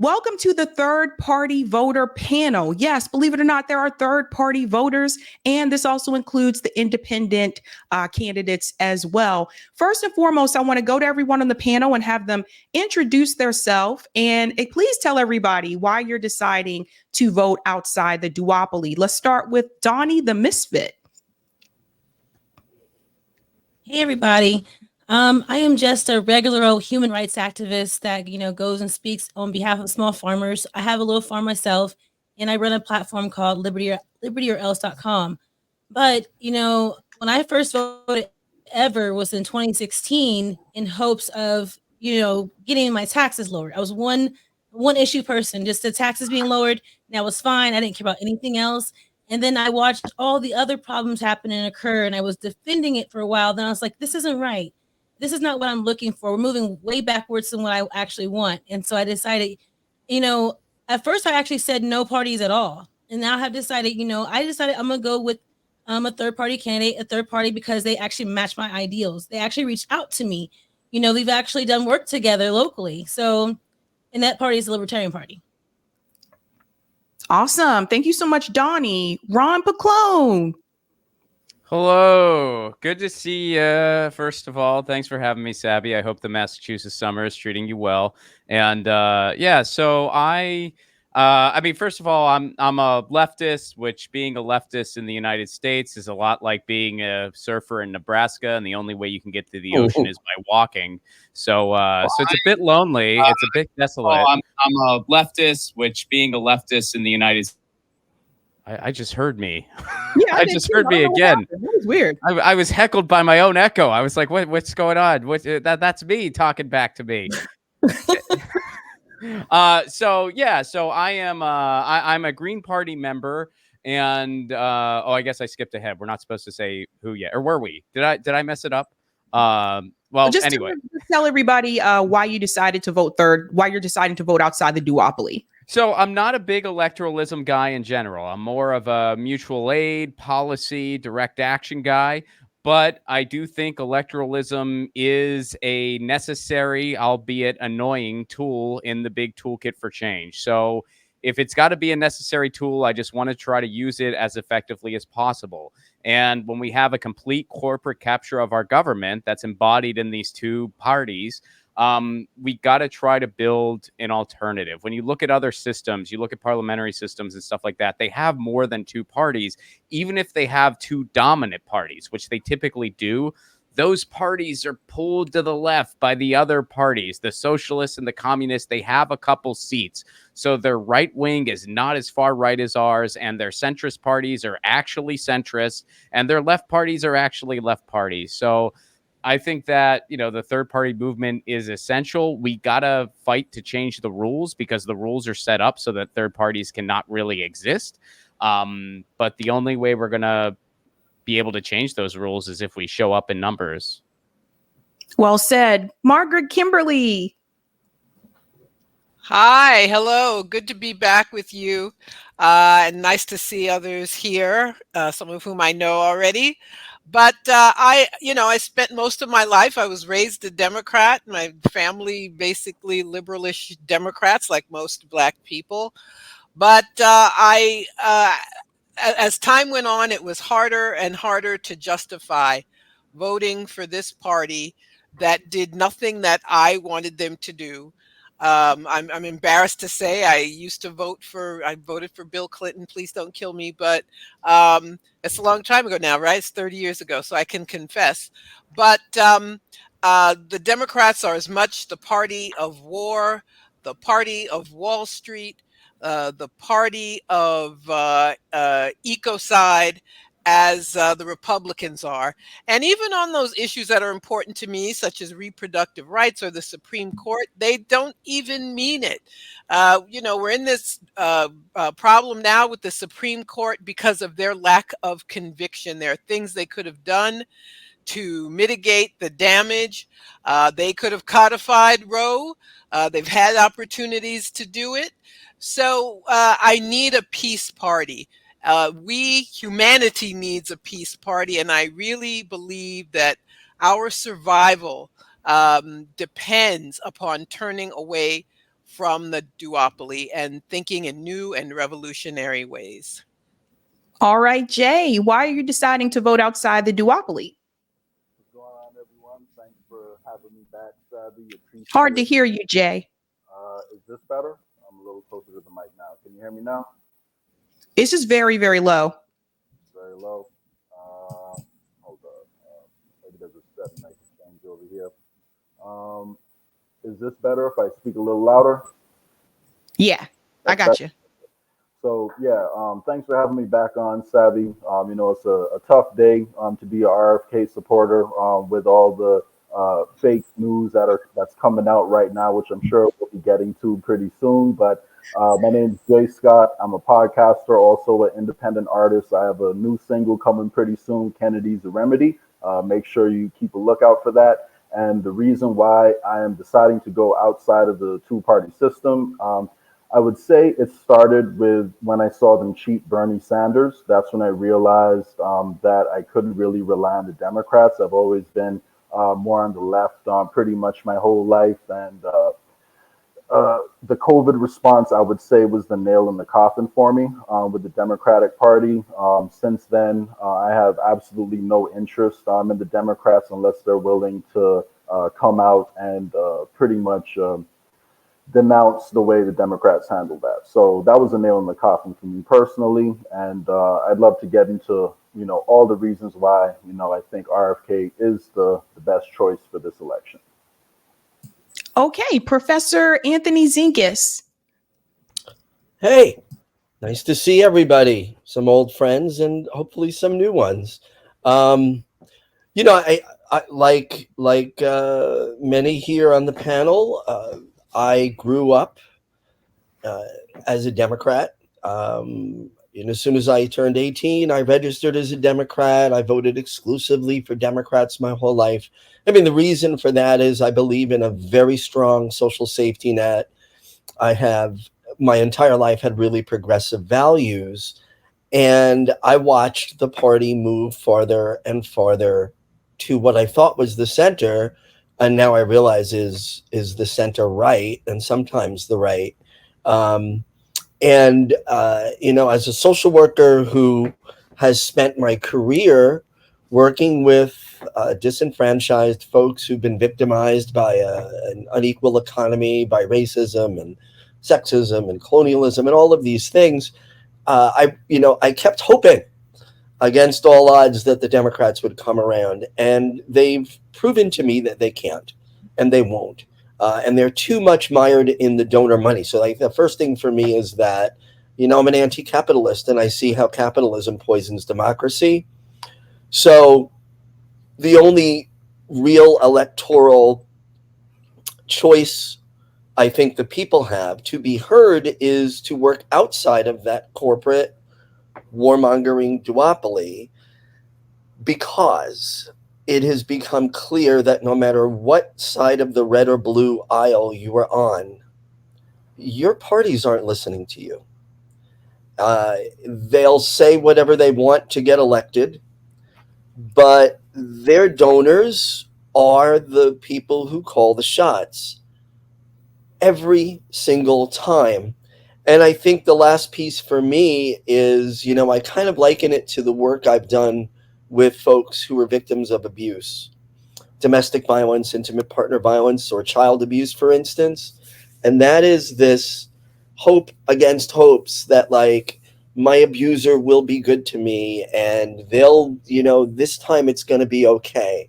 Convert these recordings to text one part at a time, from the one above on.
Welcome to the third party voter panel. Yes, believe it or not, there are third party voters, and this also includes the independent candidates as well. First and foremost, I want to go to everyone on the panel and have them introduce themselves and please tell everybody why you're deciding to vote outside the duopoly. Let's start with Donnie the Misfit. Hey, everybody. I am just a regular old human rights activist that, goes and speaks on behalf of small farmers. I have a little farm myself, and I run a platform called libertyorelse.com. But, when I first voted ever was in 2016 in hopes of, getting my taxes lowered. I was one issue person, just the taxes being lowered, and that was fine. I didn't care about anything else. And then I watched all the other problems happen and occur, and I was defending it for a while. Then I was like, this isn't right. This is not what I'm looking for. We're moving way backwards than what I actually want. And so I decided, at first I actually said no parties at all. And now I have decided, I decided I'm going to go with a third party candidate, a third party, because they actually match my ideals. They actually reached out to me. We've actually done work together locally. So, and that party is the Libertarian Party. Awesome. Thank you so much, Donnie. Ron Paclone. Hello. Good to see you. First of all, thanks for having me, Sabby. I hope the Massachusetts summer is treating you well. And so I mean, first of all, I'm a leftist, which being a leftist in the United States is a lot like being a surfer in Nebraska, and the only way you can get to the ocean is by walking. So it's a bit lonely. It's a bit desolate. I'm a leftist, which being a leftist in the United States. I just heard me. Yeah, I just heard me again. That was weird. I was heckled by my own echo. I was like, what's going on? That's me talking back to me. So I am I'm a Green Party member, and I guess I skipped ahead. We're not supposed to say who yet, or were we? Did I mess it up? Well, just anyway, tell everybody why you decided to vote third, why you're deciding to vote outside the duopoly. So I'm not a big electoralism guy in general. I'm more of a mutual aid, policy, direct action guy. But I do think electoralism is a necessary, albeit annoying, tool in the big toolkit for change. So if it's got to be a necessary tool, I just want to try to use it as effectively as possible. And when we have a complete corporate capture of our government that's embodied in these two parties, we got to try to build an alternative. When you look at other systems, you look at parliamentary systems and stuff like that, they have more than two parties. Even if they have two dominant parties, which they typically do, those parties are pulled to the left by the other parties. The socialists and the communists, they have a couple seats. So their right wing is not as far right as ours, and their centrist parties are actually centrist, and their left parties are actually left parties. So I think that, the third party movement is essential. We got to fight to change the rules because the rules are set up so that third parties cannot really exist. But the only way we're going to be able to change those rules is if we show up in numbers. Well said. Margaret Kimberly. Hi, hello. Good to be back with you. And nice to see others here, some of whom I know already. But I spent most of my life, I was raised a Democrat. My family, basically liberalish Democrats, like most Black people. But as time went on, it was harder and harder to justify voting for this party that did nothing that I wanted them to do. I'm embarrassed to say I voted for Bill Clinton. Please don't kill me. But it's a long time ago now, right? It's 30 years ago, so I can confess. But the Democrats are as much the party of war, the party of Wall Street, the party of ecocide, as the Republicans are. And even on those issues that are important to me, such as reproductive rights or the Supreme Court, they don't even mean it. We're in this problem now with the Supreme Court because of their lack of conviction. There are things they could have done to mitigate the damage. They could have codified Roe. They've had opportunities to do it. So I need a peace party. Humanity needs a peace party, and I really believe that our survival depends upon turning away from the duopoly and thinking in new and revolutionary ways. All right, Jay, why are you deciding to vote outside the duopoly? What's going on, everyone? Thanks for having me back, Sabby. Hard Appreciate to it. hear you, Jay. Is this better? I'm a little closer to the mic now. Can you hear me now? It's just very, very low. Very low. Hold up. Maybe there's a setting I can change over here. Um, is this better if I speak a little louder? Yeah, I That's got better. you. So yeah, thanks for having me back on, Sabby. It's a tough day to be a RFK supporter with all the fake news that's coming out right now, which I'm sure we'll be getting to pretty soon. But my name is Jay Scott. I'm a podcaster, also an independent artist. I have a new single coming pretty soon, Kennedy's the Remedy. Make sure you keep a lookout for that. And the reason why I am deciding to go outside of the two-party system. I would say it started with when I saw them cheat Bernie Sanders. That's when I realized that I couldn't really rely on the Democrats. I've always been more on the left pretty much my whole life. And the COVID response, I would say, was the nail in the coffin for me with the Democratic Party. Since then, I have absolutely no interest in the Democrats unless they're willing to come out and pretty much denounce the way the Democrats handled that. So that was a nail in the coffin for me personally, and I'd love to get into all the reasons why I think RFK is the best choice for this election. Okay, Professor Anthony Zinkis. Hey, nice to see everybody. Some old friends and hopefully some new ones. I like many here on the panel. I grew up as a Democrat. As soon as I turned 18, I registered as a Democrat. I voted exclusively for Democrats my whole life. I mean, the reason for that is I believe in a very strong social safety net. I have my entire life had really progressive values. And I watched the party move farther and farther to what I thought was the center. And now I realize is the center right, and sometimes the right. As a social worker who has spent my career working with disenfranchised folks who've been victimized by an unequal economy, by racism and sexism and colonialism and all of these things, I kept hoping against all odds that the Democrats would come around, and they've proven to me that they can't and they won't. And they're too much mired in the donor money. So like the first thing for me is that, I'm an anti-capitalist and I see how capitalism poisons democracy. So the only real electoral choice I think the people have to be heard is to work outside of that corporate warmongering duopoly, because it has become clear that no matter what side of the red or blue aisle you are on, your parties aren't listening to you. They'll say whatever they want to get elected, but their donors are the people who call the shots every single time. And I think the last piece for me is, I kind of liken it to the work I've done with folks who are victims of abuse, domestic violence, intimate partner violence, or child abuse, for instance. And that is this hope against hopes that like my abuser will be good to me and they'll, this time it's going to be okay.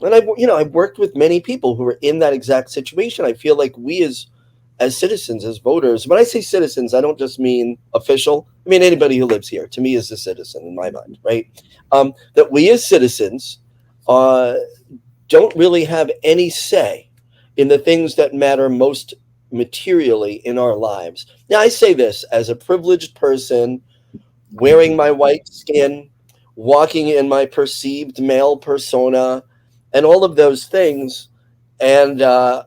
And I've worked with many people who are in that exact situation. I feel like we as citizens, as voters, when I say citizens, I don't just mean official. I mean, anybody who lives here, to me, is a citizen in my mind, right? That we as citizens don't really have any say in the things that matter most materially in our lives. Now, I say this as a privileged person, wearing my white skin, walking in my perceived male persona, and all of those things. And I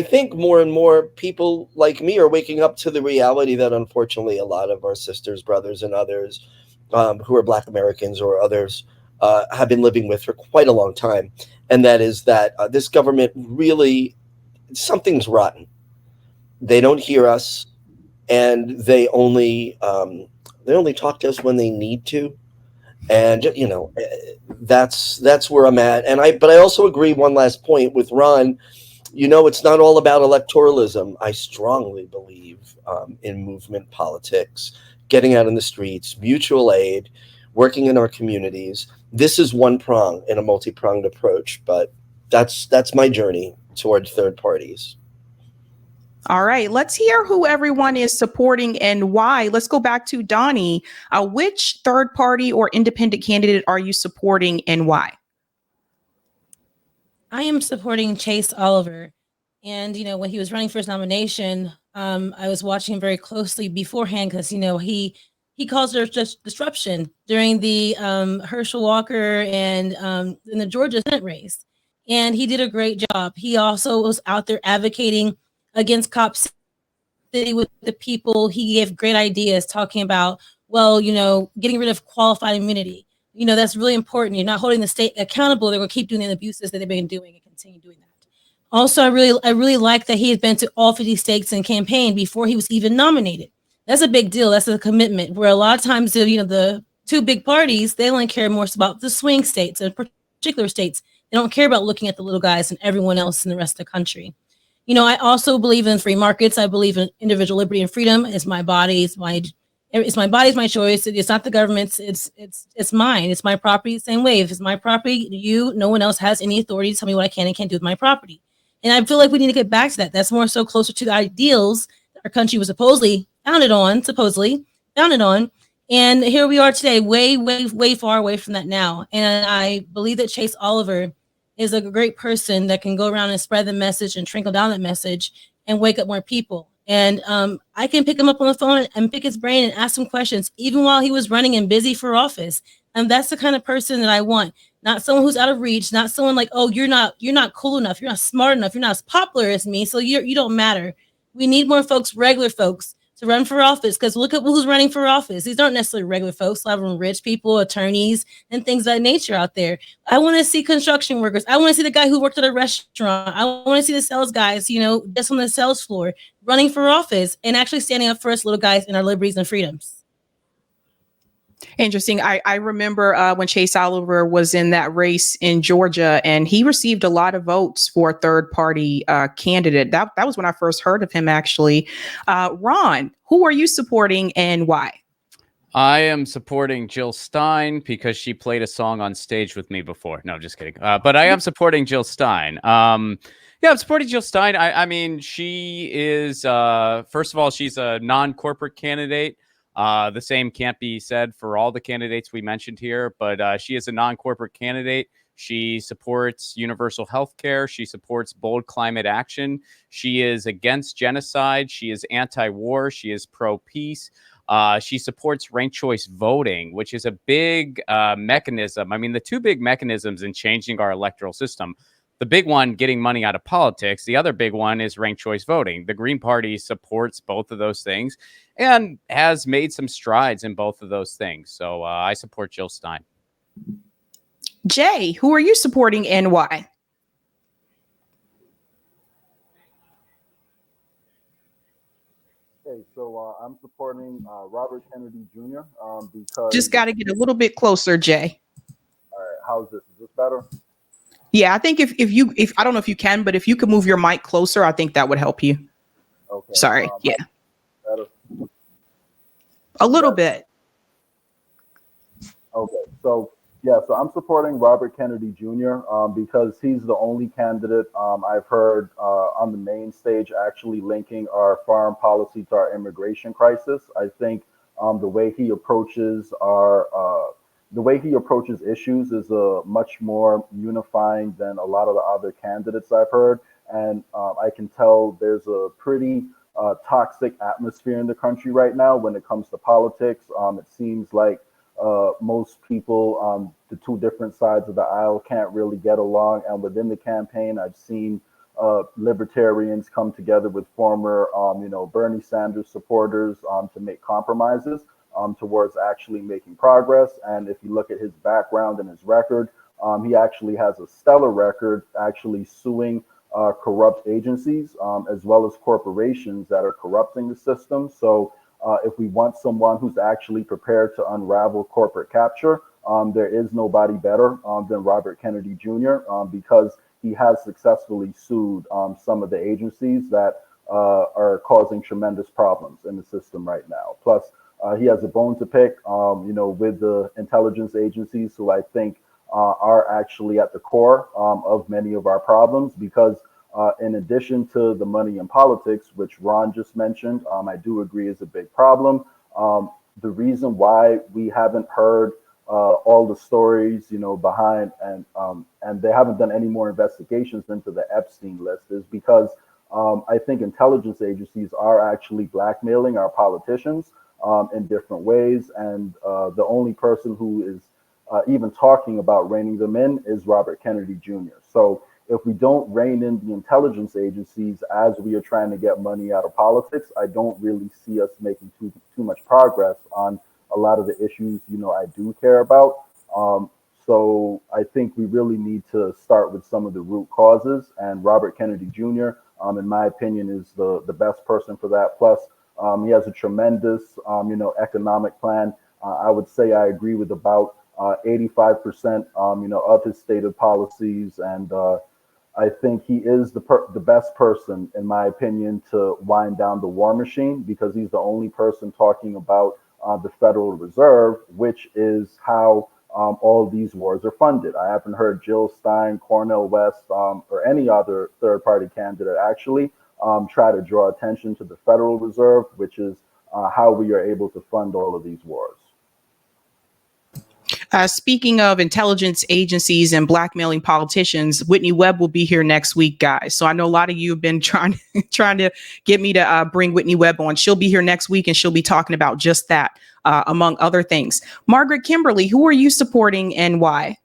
think more and more people like me are waking up to the reality that unfortunately a lot of our sisters, brothers, and others who are Black Americans or others have been living with for quite a long time. And that is that this government really, something's rotten. They don't hear us, and they only talk to us when they need to. And that's where I'm at. But I also agree, one last point with Ron. It's not all about electoralism. I strongly believe in movement politics, getting out in the streets, mutual aid, working in our communities. This is one prong in a multi-pronged approach, but that's my journey toward third parties. All right, let's hear who everyone is supporting and why. Let's go back to Donnie. Which third party or independent candidate are you supporting and why? I am supporting Chase Oliver. And, when he was running for his nomination, I was watching him very closely beforehand because, he caused just disruption during the Herschel Walker and in the Georgia Senate race. And he did a great job. He also was out there advocating against Cop City with the people. He gave great ideas talking about, getting rid of qualified immunity. That's really important. You're not holding the state accountable. They're going to keep doing the abuses that they've been doing and continue doing that. Also, I really like that he has been to all 50 states and campaigned before he was even nominated. That's a big deal. That's a commitment. Where a lot of times, the two big parties, they only care more about the swing states and particular states. They don't care about looking at the little guys and everyone else in the rest of the country. I also believe in free markets. I believe in individual liberty and freedom. It's my body. It's my body. It's my choice. It's not the government's. It's mine. It's my property. Same way. If it's my property, no one else has any authority to tell me what I can and can't do with my property. And I feel like we need to get back to that. That's more so closer to the ideals that our country was supposedly founded on. And here we are today, way, way, way far away from that now. And I believe that Chase Oliver is a great person that can go around and spread the message and trickle down that message and wake up more people. And I can pick him up on the phone and pick his brain and ask him questions, even while he was running and busy for office. And that's the kind of person that I want. Not someone who's out of reach, not someone like, oh, you're not cool enough, you're not smart enough, you're not as popular as me, so you don't matter. We need more folks, regular folks, to run for office, because look at who's running for office. These aren't necessarily regular folks. A lot of them rich people, attorneys, and things of that nature out there. I want to see construction workers. I want to see the guy who worked at a restaurant. I want to see the sales guys, just on the sales floor, running for office and actually standing up for us little guys and our liberties and freedoms. Interesting. I remember when Chase Oliver was in that race in Georgia, and he received a lot of votes for a third party candidate. That was when I first heard of him, actually. Ron, who are you supporting and why? I am supporting Jill Stein because she played a song on stage with me before. No, just kidding. But I am supporting Jill Stein. I'm supporting Jill Stein. I mean, she is, first of all, she's a non-corporate candidate. The same can't be said for all the candidates we mentioned here, but she is a non-corporate candidate. She supports universal health care. She supports bold climate action. She is against genocide. She is anti-war. She is pro-peace. She supports ranked choice voting, which is a big mechanism. I mean, the two big mechanisms in changing our electoral system, the big one, getting money out of politics. The other big one is ranked choice voting. The Green Party supports both of those things and has made some strides in both of those things. So I support Jill Stein. Jay, who are you supporting and why? Okay, so I'm supporting Robert Kennedy Jr. Because just got to get a little bit closer, Jay. All right, how's this? Is this better? Yeah, I think if I don't know if you can, but if you could move your mic closer, I think that would help you. Okay. Sorry. Yeah. Better? A little bit. Okay. So I'm supporting Robert Kennedy Jr. Because he's the only candidate I've heard on the main stage actually linking our foreign policy to our immigration crisis. I think the way he approaches issues is much more unifying than a lot of the other candidates I've heard. And I can tell there's a pretty toxic atmosphere in the country right now when it comes to politics. It seems like most people on the two different sides of the aisle can't really get along. And within the campaign, I've seen libertarians come together with former, Bernie Sanders supporters to make compromises towards actually making progress. And if you look at his background and his record, he actually has a stellar record actually suing corrupt agencies, as well as corporations that are corrupting the system. So if we want someone who's actually prepared to unravel corporate capture, there is nobody better than Robert Kennedy Jr. Because he has successfully sued some of the agencies that are causing tremendous problems in the system right now. Plus, he has a bone to pick, with the intelligence agencies, who I think are actually at the core of many of our problems. Because in addition to the money in politics, which Ron just mentioned, I do agree is a big problem. The reason why we haven't heard all the stories, behind, and they haven't done any more investigations into the Epstein list, is because I think intelligence agencies are actually blackmailing our politicians in different ways, and the only person who is even talking about reining them in is Robert Kennedy Jr. So if we don't rein in the intelligence agencies as we are trying to get money out of politics, I don't really see us making too much progress on a lot of the issues, I do care about. So I think we really need to start with some of the root causes, and Robert Kennedy Jr., in my opinion, is the best person for that. Plus, he has a tremendous, economic plan. I would say I agree with about 85%, of his stated policies, and I think he is the best person, in my opinion, to wind down the war machine, because he's the only person talking about the Federal Reserve, which is how all these wars are funded. I haven't heard Jill Stein, Cornel West, or any other third-party candidate actually try to draw attention to the Federal Reserve, which is how we are able to fund all of these wars. Speaking of intelligence agencies and blackmailing politicians, Whitney Webb will be here next week, guys. So I know a lot of you have been trying to get me to bring Whitney Webb on. She'll be here next week, and she'll be talking about just that, among other things. Margaret Kimberly, who are you supporting and why?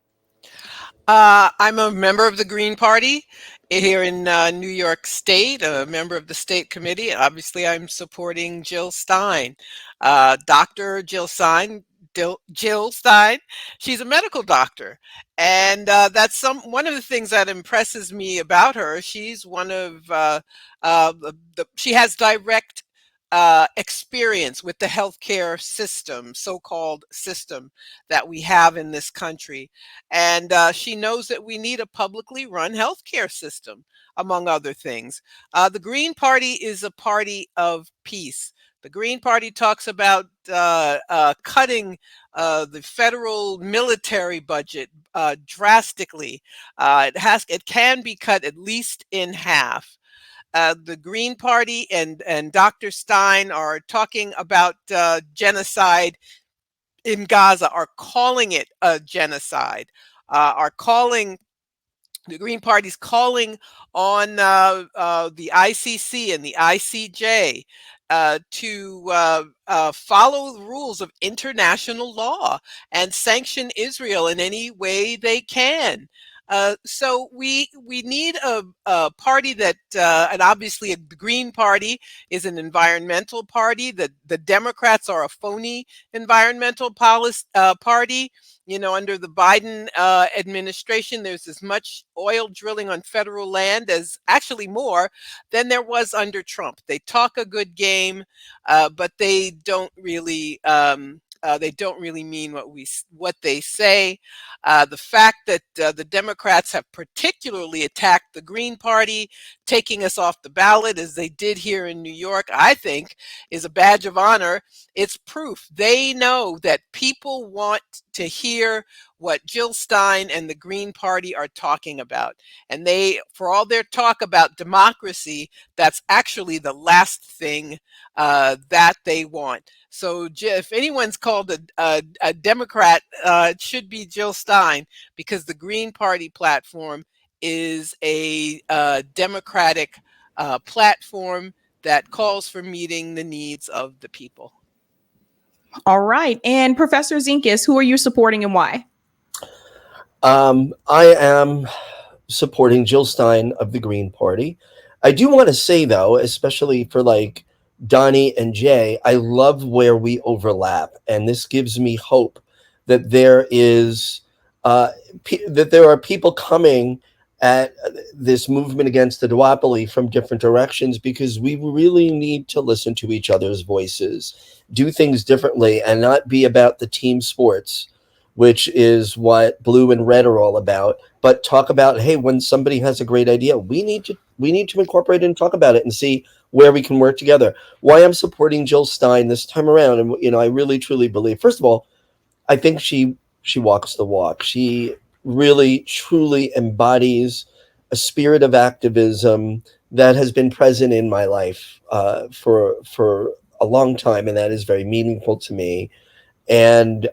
I'm a member of the Green Party here in New York State, a member of the state committee. Obviously, I'm supporting Jill Stein, Dr. Jill Stein. She's a medical doctor, and that's one of the things that impresses me about her. She's one of she has direct experience with the healthcare system, so-called system that we have in this country. And she knows that we need a publicly run healthcare system, among other things. The Green Party is a party of peace. The Green Party talks about cutting the federal military budget drastically. It can be cut at least in half. The Green Party and Dr. Stein are talking about genocide in Gaza, are calling it a genocide, the Green Party's calling on the ICC and the ICJ to follow the rules of international law and sanction Israel in any way they can. So we need a party that, and obviously the Green Party is an environmental party. The Democrats are a phony environmental party. Under the Biden administration, there's as much oil drilling on federal land, as actually more than there was under Trump. They talk a good game, but they don't really mean what they say. The fact that the Democrats have particularly attacked the Green Party, taking us off the ballot as they did here in New York, I think is a badge of honor. It's proof they know that people want to hear what Jill Stein and the Green Party are talking about. And for all their talk about democracy, that's actually the last thing that they want. So if anyone's called a Democrat, it should be Jill Stein, because the Green Party platform is a democratic platform that calls for meeting the needs of the people. All right. And Professor Zinkas, who are you supporting and why? I am supporting Jill Stein of the Green Party. I do want to say, though, especially for like Donnie and Jay, I love where we overlap, and this gives me hope that there is that there are people coming at this movement against the duopoly from different directions, because we really need to listen to each other's voices, do things differently, and not be about the team sports, which is what blue and red are all about, but talk about, hey, when somebody has a great idea, we need to incorporate it and talk about it and see where we can work together. Why I'm supporting Jill Stein this time around, and I really truly believe, first of all, I think she walks the walk. She really truly embodies a spirit of activism that has been present in my life for a long time, and that is very meaningful to me. And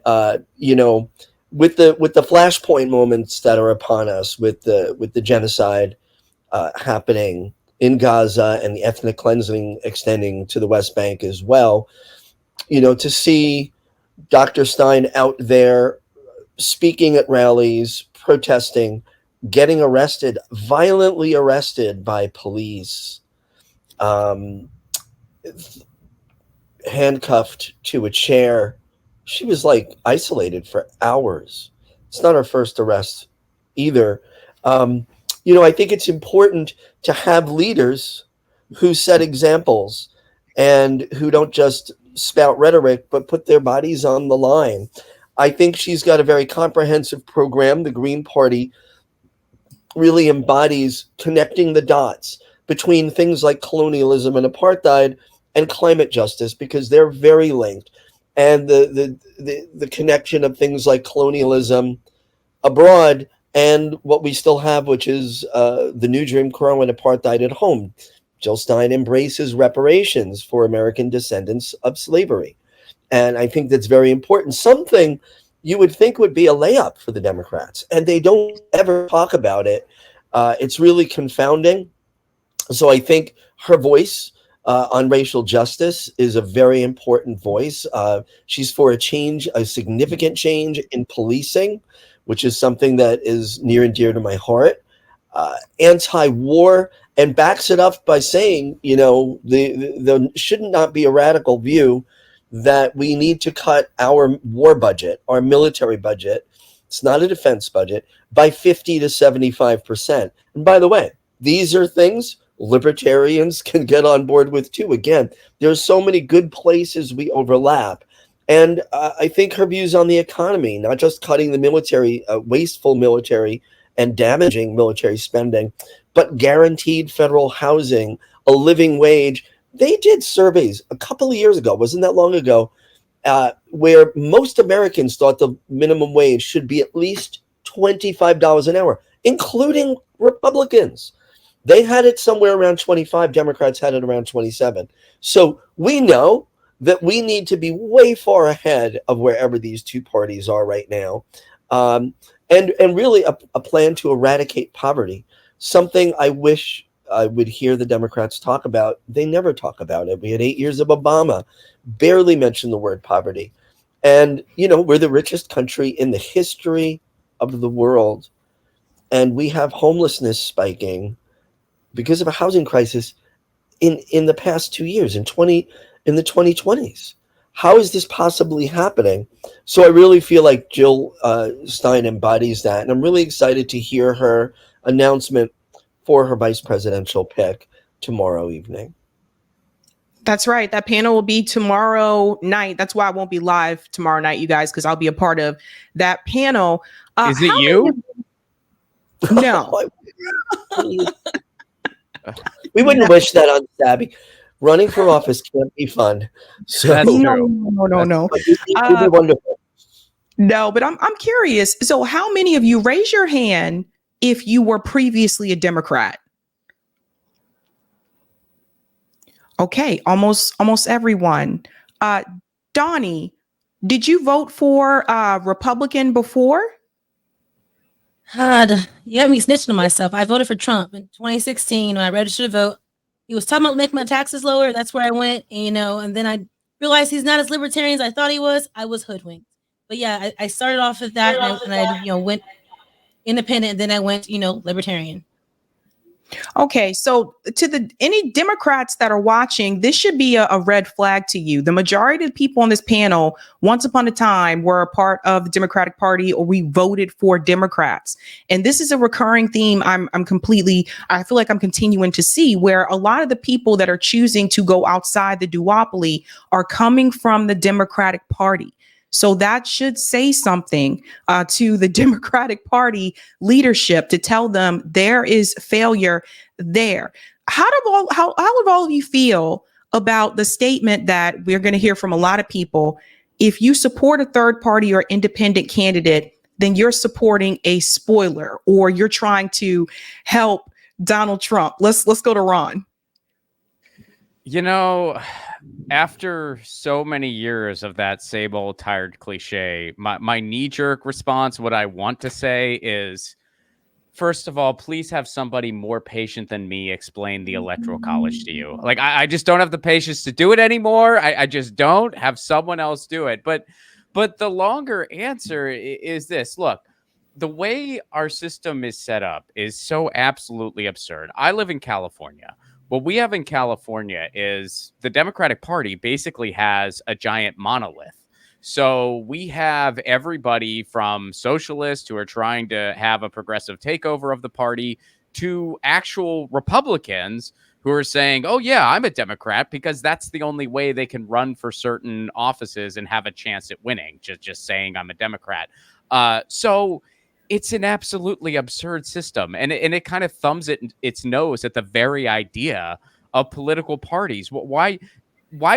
with the flashpoint moments that are upon us, with the genocide happening in Gaza and the ethnic cleansing extending to the West Bank as well, to see Dr. Stein out there speaking at rallies, protesting, getting arrested, violently arrested by police, um, handcuffed to a chair. She was like isolated for hours. It's not her first arrest either. I think it's important to have leaders who set examples and who don't just spout rhetoric, but put their bodies on the line. I think she's got a very comprehensive program. The Green Party really embodies connecting the dots between things like colonialism and apartheid and climate justice, because they're very linked. And the connection of things like colonialism abroad and what we still have, which is the new Jim Crow and apartheid at home. Jill Stein embraces reparations for American descendants of slavery. And I think that's very important. Something you would think would be a layup for the Democrats, and they don't ever talk about it. It's really confounding. So I think her voice on racial justice is a very important voice. She's for a significant change in policing, which is something that is near and dear to my heart. Anti-war, and backs it up by saying, there should not be a radical view that we need to cut our war budget, our military budget, it's not a defense budget, by 50 to 75%. And by the way, these are things libertarians can get on board with too. Again, there's so many good places we overlap. And I think her views on the economy, not just cutting the military, wasteful military and damaging military spending, but guaranteed federal housing, a living wage. They did surveys a couple of years ago, wasn't that long ago, where most Americans thought the minimum wage should be at least $25 an hour, including Republicans. They had it somewhere around 25. Democrats had it around 27. So we know that we need to be way far ahead of wherever these two parties are right now. And really a plan to eradicate poverty, something I wish I would hear the Democrats talk about. They never talk about it. We had 8 years of Obama, barely mentioned the word poverty. And, we're the richest country in the history of the world. And we have homelessness spiking because of a housing crisis in the past 2 years, in the 2020s. How is this possibly happening? So I really feel like Jill Stein embodies that. And I'm really excited to hear her announcement for her vice presidential pick tomorrow evening. That's right. That panel will be tomorrow night. That's why I won't be live tomorrow night, you guys, because I'll be a part of that panel. Is it you? No. We wouldn't wish that on Sabby. Running for office can't be fun. So That's true. No. It'd be wonderful. No, but I'm curious. So how many of you, raise your hand if you were previously a Democrat? Okay, almost everyone. Donnie, did you vote for Republican before? God, you have me snitching on myself. I voted for Trump in 2016 when I registered to vote. He was talking about making my taxes lower. That's where I went, and then I realized he's not as libertarian as I thought he was. I was hoodwinked. But yeah, I started off with that, and I went independent, and then I went, libertarian. Okay, so to any Democrats that are watching, this should be a red flag to you. The majority of the people on this panel, once upon a time, were a part of the Democratic Party, or we voted for Democrats. And this is a recurring theme. I feel like I'm continuing to see, where a lot of the people that are choosing to go outside the duopoly are coming from the Democratic Party. So that should say something to the Democratic Party leadership, to tell them there is failure there. How do all of you feel about the statement that we're going to hear from a lot of people? If you support a third party or independent candidate, then you're supporting a spoiler, or you're trying to help Donald Trump. Let's go to Ron. You know, after so many years of that same old tired cliche, my knee-jerk response, what I want to say is, first of all, please have somebody more patient than me explain the Electoral College to you. Like, I just don't have the patience to do it anymore. I just don't. Have someone else do it. But the longer answer is this. Look, the way our system is set up is so absolutely absurd. I live in California. What we have in California is the Democratic Party basically has a giant monolith. So we have everybody from socialists who are trying to have a progressive takeover of the party to actual Republicans who are saying, oh, yeah, I'm a Democrat, because that's the only way they can run for certain offices and have a chance at winning, just saying I'm a Democrat. So it's an absolutely absurd system. And it kind of thumbs its nose at the very idea of political parties. Why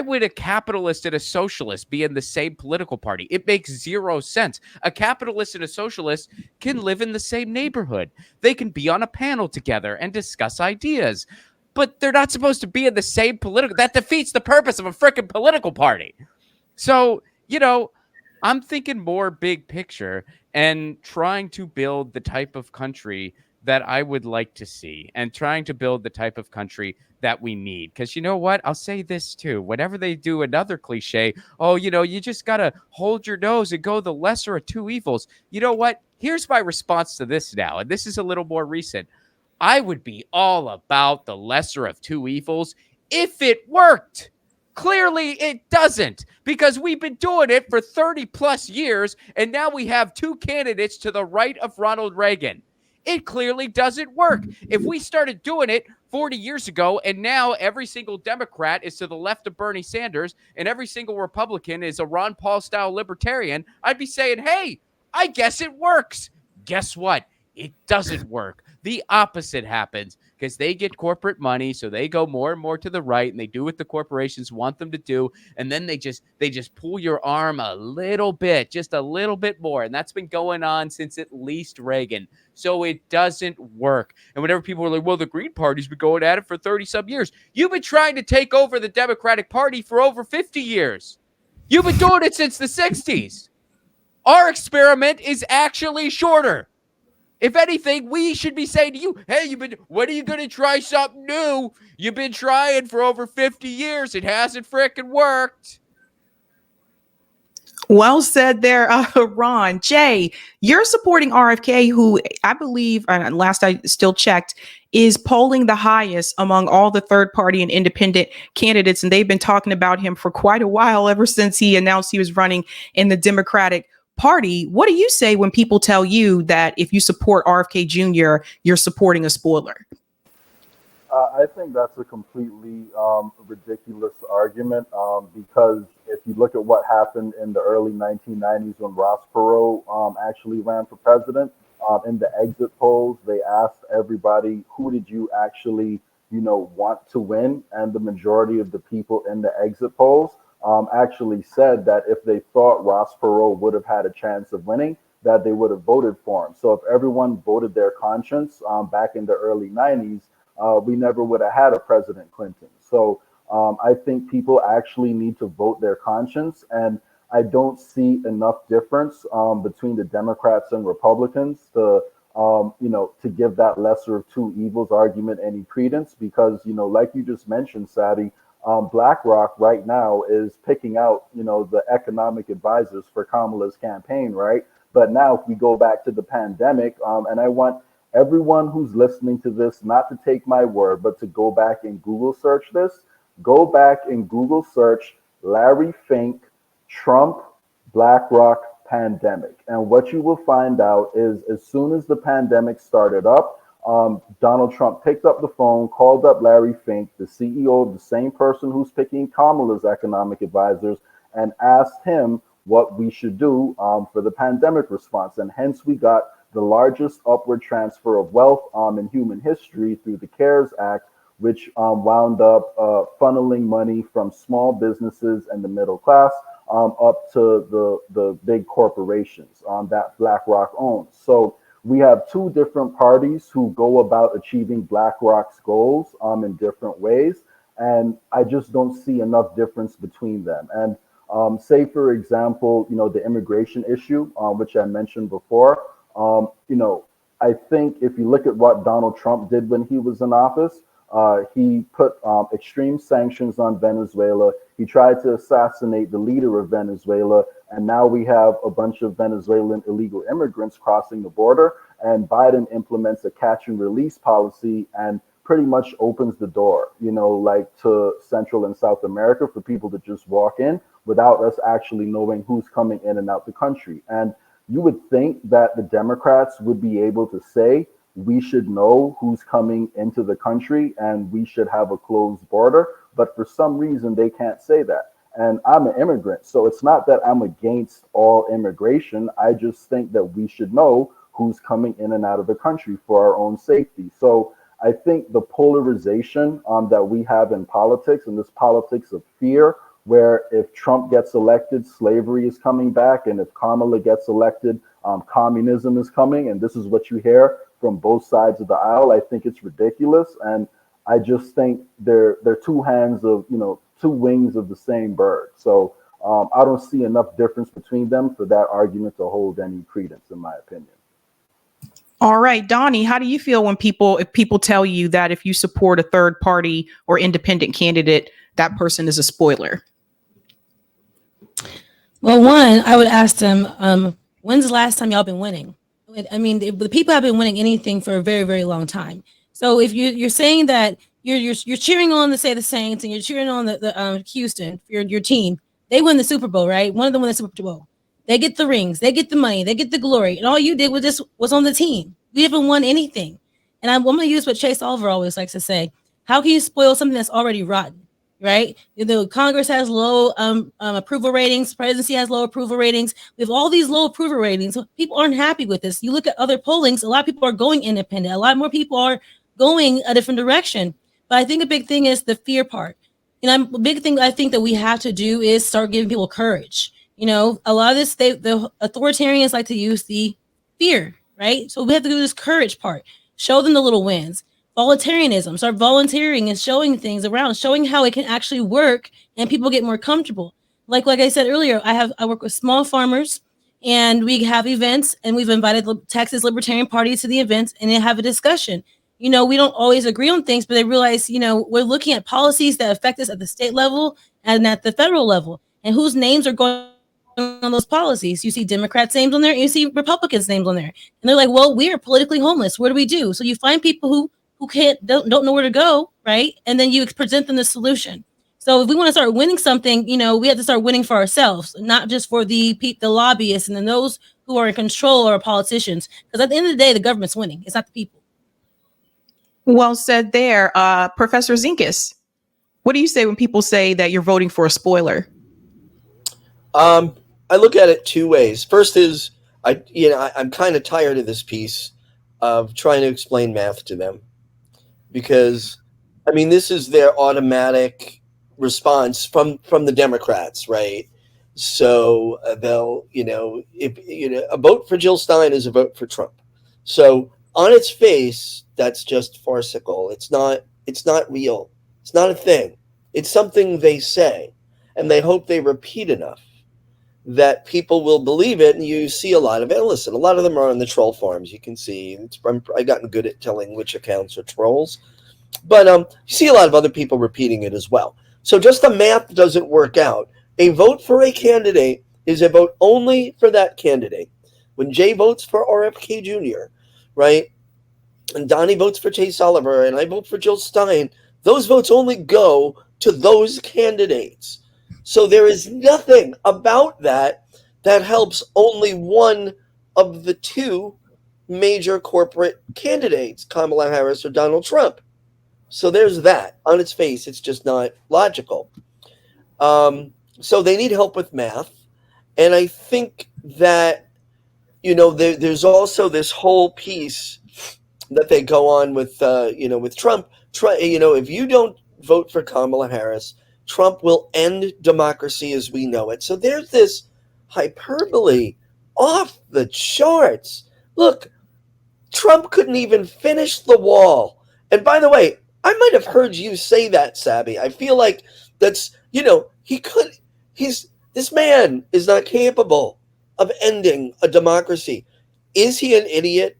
would a capitalist and a socialist be in the same political party? It makes zero sense. A capitalist and a socialist can live in the same neighborhood. They can be on a panel together and discuss ideas, but they're not supposed to be in the same political. That defeats the purpose of a freaking political party. So, I'm thinking more big picture and trying to build the type of country that I would like to see, and trying to build the type of country that we need. Because you know what? I'll say this too. Whenever they do another cliche, oh, you just got to hold your nose and go the lesser of two evils. You know what? Here's my response to this now. And this is a little more recent. I would be all about the lesser of two evils if it worked. Clearly, it doesn't, because we've been doing it for 30 plus years, and now we have two candidates to the right of Ronald Reagan. It clearly doesn't work. If we started doing it 40 years ago, and now every single Democrat is to the left of Bernie Sanders, and every single Republican is a Ron Paul style libertarian, I'd be saying, hey, I guess it works. Guess what? It doesn't work. The opposite happens, because they get corporate money, so they go more and more to the right, and they do what the corporations want them to do, and then they just pull your arm a little bit, just a little bit more, and that's been going on since at least Reagan. So it doesn't work. And whenever people are like, well, the Green Party's been going at it for 30-some years. You've been trying to take over the Democratic Party for over 50 years. You've been doing it since the 60s. Our experiment is actually shorter. If anything, we should be saying to you, hey, when are you going to try something new? You've been trying for over 50 years. It hasn't frickin' worked. Well said there, Ron. Jay, you're supporting RFK, who I believe, last I still checked, is polling the highest among all the third party and independent candidates. And they've been talking about him for quite a while, ever since he announced he was running in the Democratic Party. What do you say when people tell you that if you support RFK Jr., you're supporting a spoiler? I think that's a completely ridiculous argument, because if you look at what happened in the early 1990s when Ross Perot actually ran for president, in the exit polls, they asked everybody, who did you actually, want to win? And the majority of the people in the exit polls actually said that if they thought Ross Perot would have had a chance of winning, that they would have voted for him. So if everyone voted their conscience back in the early 90s, we never would have had a President Clinton. So I think people actually need to vote their conscience. And I don't see enough difference between the Democrats and Republicans to give that lesser of two evils argument any credence, because, like you just mentioned, Sabby, BlackRock right now is picking out, the economic advisors for Kamala's campaign, right? But now if we go back to the pandemic, and I want everyone who's listening to this, not to take my word, but to go back and Google search this. Go back and Google search Larry Fink, Trump, BlackRock pandemic. And what you will find out is as soon as the pandemic started up, Donald Trump picked up the phone, called up Larry Fink, the CEO of the same person who's picking Kamala's economic advisors, and asked him what we should do for the pandemic response. And hence we got the largest upward transfer of wealth in human history through the CARES Act, which wound up funneling money from small businesses and the middle class up to the big corporations that BlackRock owns. So we have two different parties who go about achieving BlackRock's goals in different ways. And I just don't see enough difference between them. And say, for example, the immigration issue, which I mentioned before, I think if you look at what Donald Trump did when he was in office, he put extreme sanctions on Venezuela. He tried to assassinate the leader of Venezuela. And now we have a bunch of Venezuelan illegal immigrants crossing the border. And Biden implements a catch and release policy and pretty much opens the door, like to Central and South America for people to just walk in without us actually knowing who's coming in and out the country. And you would think that the Democrats would be able to say, we should know who's coming into the country and we should have a closed border. But for some reason, they can't say that. And I'm an immigrant, so it's not that I'm against all immigration. I just think that we should know who's coming in and out of the country for our own safety. So I think the polarization that we have in politics, and this politics of fear, where if Trump gets elected, slavery is coming back, and if Kamala gets elected, communism is coming, and this is what you hear from both sides of the aisle. I think it's ridiculous, and I just think they're two hands of, two wings of the same bird. So I don't see enough difference between them for that argument to hold any credence, in my opinion. All right, Donnie, how do you feel when if people tell you that if you support a third party or independent candidate, that person is a spoiler? Well, one, I would ask them, when's the last time y'all been winning? I mean, the people have been winning anything for a very, very long time. So if you're saying that you're cheering on the Saints and you're cheering on the Houston, your team, they win the Super Bowl, right? One of them won the Super Bowl. They get the rings, they get the money, they get the glory, and all you did was on the team. We haven't won anything. And I'm going to use what Chase Oliver always likes to say: how can you spoil something that's already rotten? Right? The Congress has low approval ratings. Presidency has low approval ratings. We have all these low approval ratings. So people aren't happy with this. You look at other pollings, a lot of people are going independent. A lot more people are going a different direction. But I think a big thing is the fear part. A big thing I think that we have to do is start giving people courage. A lot of this, the authoritarians like to use the fear, right? So we have to do this courage part. Show them the little wins. Voluntarism, start volunteering and showing things around, showing how it can actually work and people get more comfortable. Like I said earlier, I work with small farmers and we have events and we've invited the Texas Libertarian Party to the events and they have a discussion. We don't always agree on things, but they realize, we're looking at policies that affect us at the state level and at the federal level, and whose names are going on those policies. You see Democrats' names on there and you see Republicans' names on there. And they're like, well, we are politically homeless. What do we do? So you find people who don't know where to go, right? And then you present them the solution. So if we want to start winning something, we have to start winning for ourselves, not just for the lobbyists and then those who are in control or politicians. Because at the end of the day, the government's winning. It's not the people. Well said there. Professor Zinkas, what do you say when people say that you're voting for a spoiler? I look at it two ways. First is, I'm kind of tired of this piece of trying to explain math to them. Because, this is their automatic response from the Democrats, right? So they'll, a vote for Jill Stein is a vote for Trump. So on its face, that's just farcical. It's not real. It's not a thing. It's something they say, and they hope they repeat enough that people will believe it. And you see a lot of it. Listen, a lot of them are on the troll farms. You can see I've gotten good at telling which accounts are trolls, but you see a lot of other people repeating it as well. So just the math doesn't work out. A vote for a candidate is a vote only for that candidate. When Jay votes for RFK Jr., right, and Donnie votes for Chase Oliver, and I vote for Jill Stein, those votes only go to those candidates. So there is nothing about that that helps only one of the two major corporate candidates, Kamala Harris or Donald Trump. So there's that. On its face, it's just not logical. So they need help with math. And I think that, there's also this whole piece that they go on with, with Trump. If you don't vote for Kamala Harris, Trump will end democracy as we know it. So there's this hyperbole off the charts. Look, Trump couldn't even finish the wall. And by the way, I might have heard you say that, Sabby. I feel like that's, this man is not capable of ending a democracy. Is he an idiot?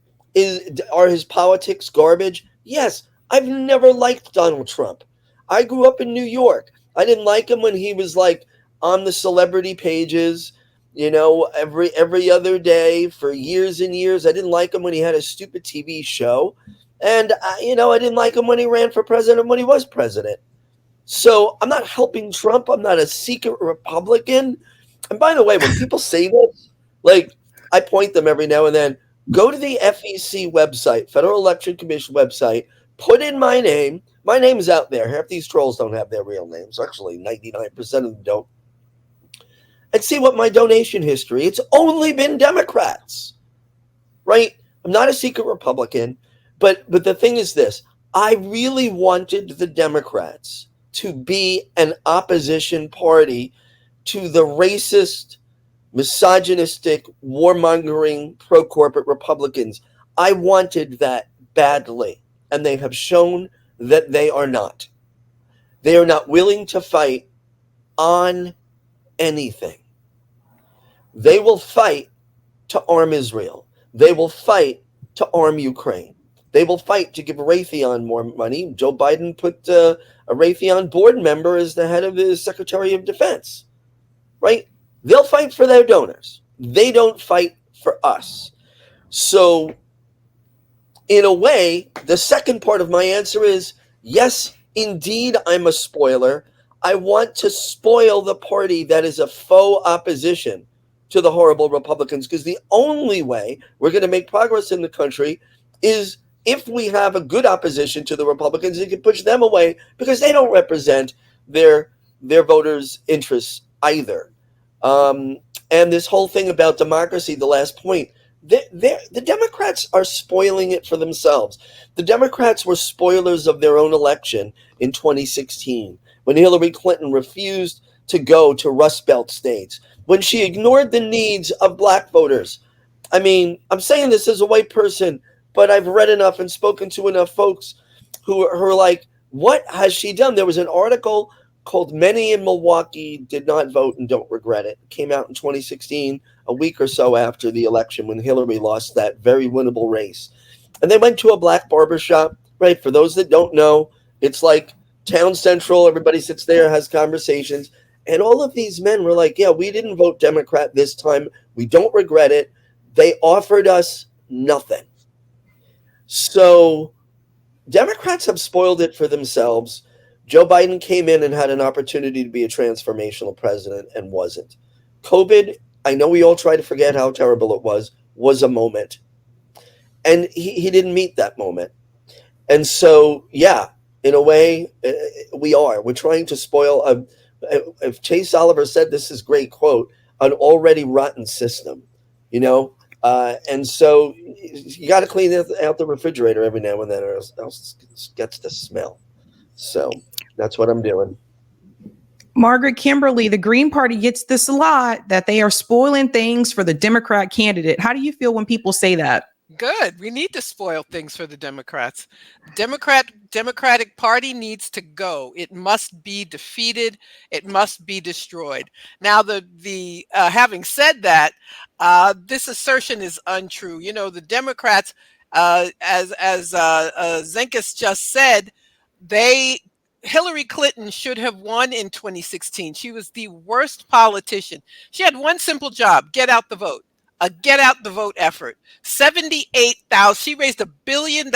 Are his politics garbage? Yes. I've never liked Donald Trump. I grew up in New York. I didn't like him when he was like on the celebrity pages, every other day for years and years. I didn't like him when he had a stupid TV show. And, I didn't like him when he ran for president, when he was president. So I'm not helping Trump. I'm not a secret Republican. And by the way, when people say this, like, I point them every now and then, go to the FEC website, Federal Election Commission website, put in my name. My name's out there. Half these trolls don't have their real names. Actually, 99% of them don't. And see what my donation history. It's only been Democrats, right? I'm not a secret Republican, but the thing is this. I really wanted the Democrats to be an opposition party to the racist, misogynistic, warmongering, pro-corporate Republicans. I wanted that badly, and they have shown that they are not. They are not willing to fight on anything. They will fight to arm Israel. They will fight to arm Ukraine. They will fight to give Raytheon more money. Joe Biden put a Raytheon board member as the head of the Secretary of Defense, right? They'll fight for their donors. They don't fight for us. So, in a way, the second part of my answer is, yes, indeed, I'm a spoiler. I want to spoil the party that is a faux opposition to the horrible Republicans, because the only way we're going to make progress in the country is if we have a good opposition to the Republicans and can push them away, because they don't represent their voters' interests either. And this whole thing about democracy, the last point, the Democrats are spoiling it for themselves. The Democrats were spoilers of their own election in 2016, when Hillary Clinton refused to go to Rust Belt states, when she ignored the needs of black voters. I mean, I'm saying this as a white person, but I've read enough and spoken to enough folks who are like, what has she done? There was an article called Many in Milwaukee Did Not Vote and Don't Regret It. It came out in 2016, a week or so after the election when Hillary lost that very winnable race. And they went to a black barbershop, right? For those that don't know, it's like Town Central. Everybody sits there, has conversations. And all of these men were like, yeah, we didn't vote Democrat this time. We don't regret it. They offered us nothing. So Democrats have spoiled it for themselves. Joe Biden came in and had an opportunity to be a transformational president and wasn't. COVID, I know we all try to forget how terrible it was a moment. And he didn't meet that moment. And so, yeah, in a way, we're trying to spoil, if Chase Oliver said this is great quote, an already rotten system, and so you got to clean out the refrigerator every now and then, or else it gets the smell. So that's what I'm doing. Margaret Kimberly, the Green Party gets this a lot, that they are spoiling things for the Democrat candidate. How do you feel when people say that? Good. We need to spoil things for the Democrats. Democratic Party needs to go. It must be defeated. It must be destroyed. Now, the having said that, this assertion is untrue. The Democrats, as Zenkus just said, Hillary Clinton should have won in 2016. She was the worst politician. She had one simple job: get out the vote. a get out the vote effort. 78,000. She raised $1 billion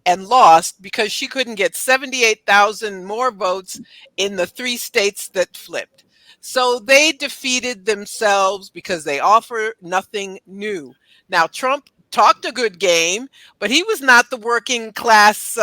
and lost because she couldn't get 78,000 more votes in the 3 states that flipped. So they defeated themselves because they offer nothing new. Now, Trump talked a good game, but he was not the working class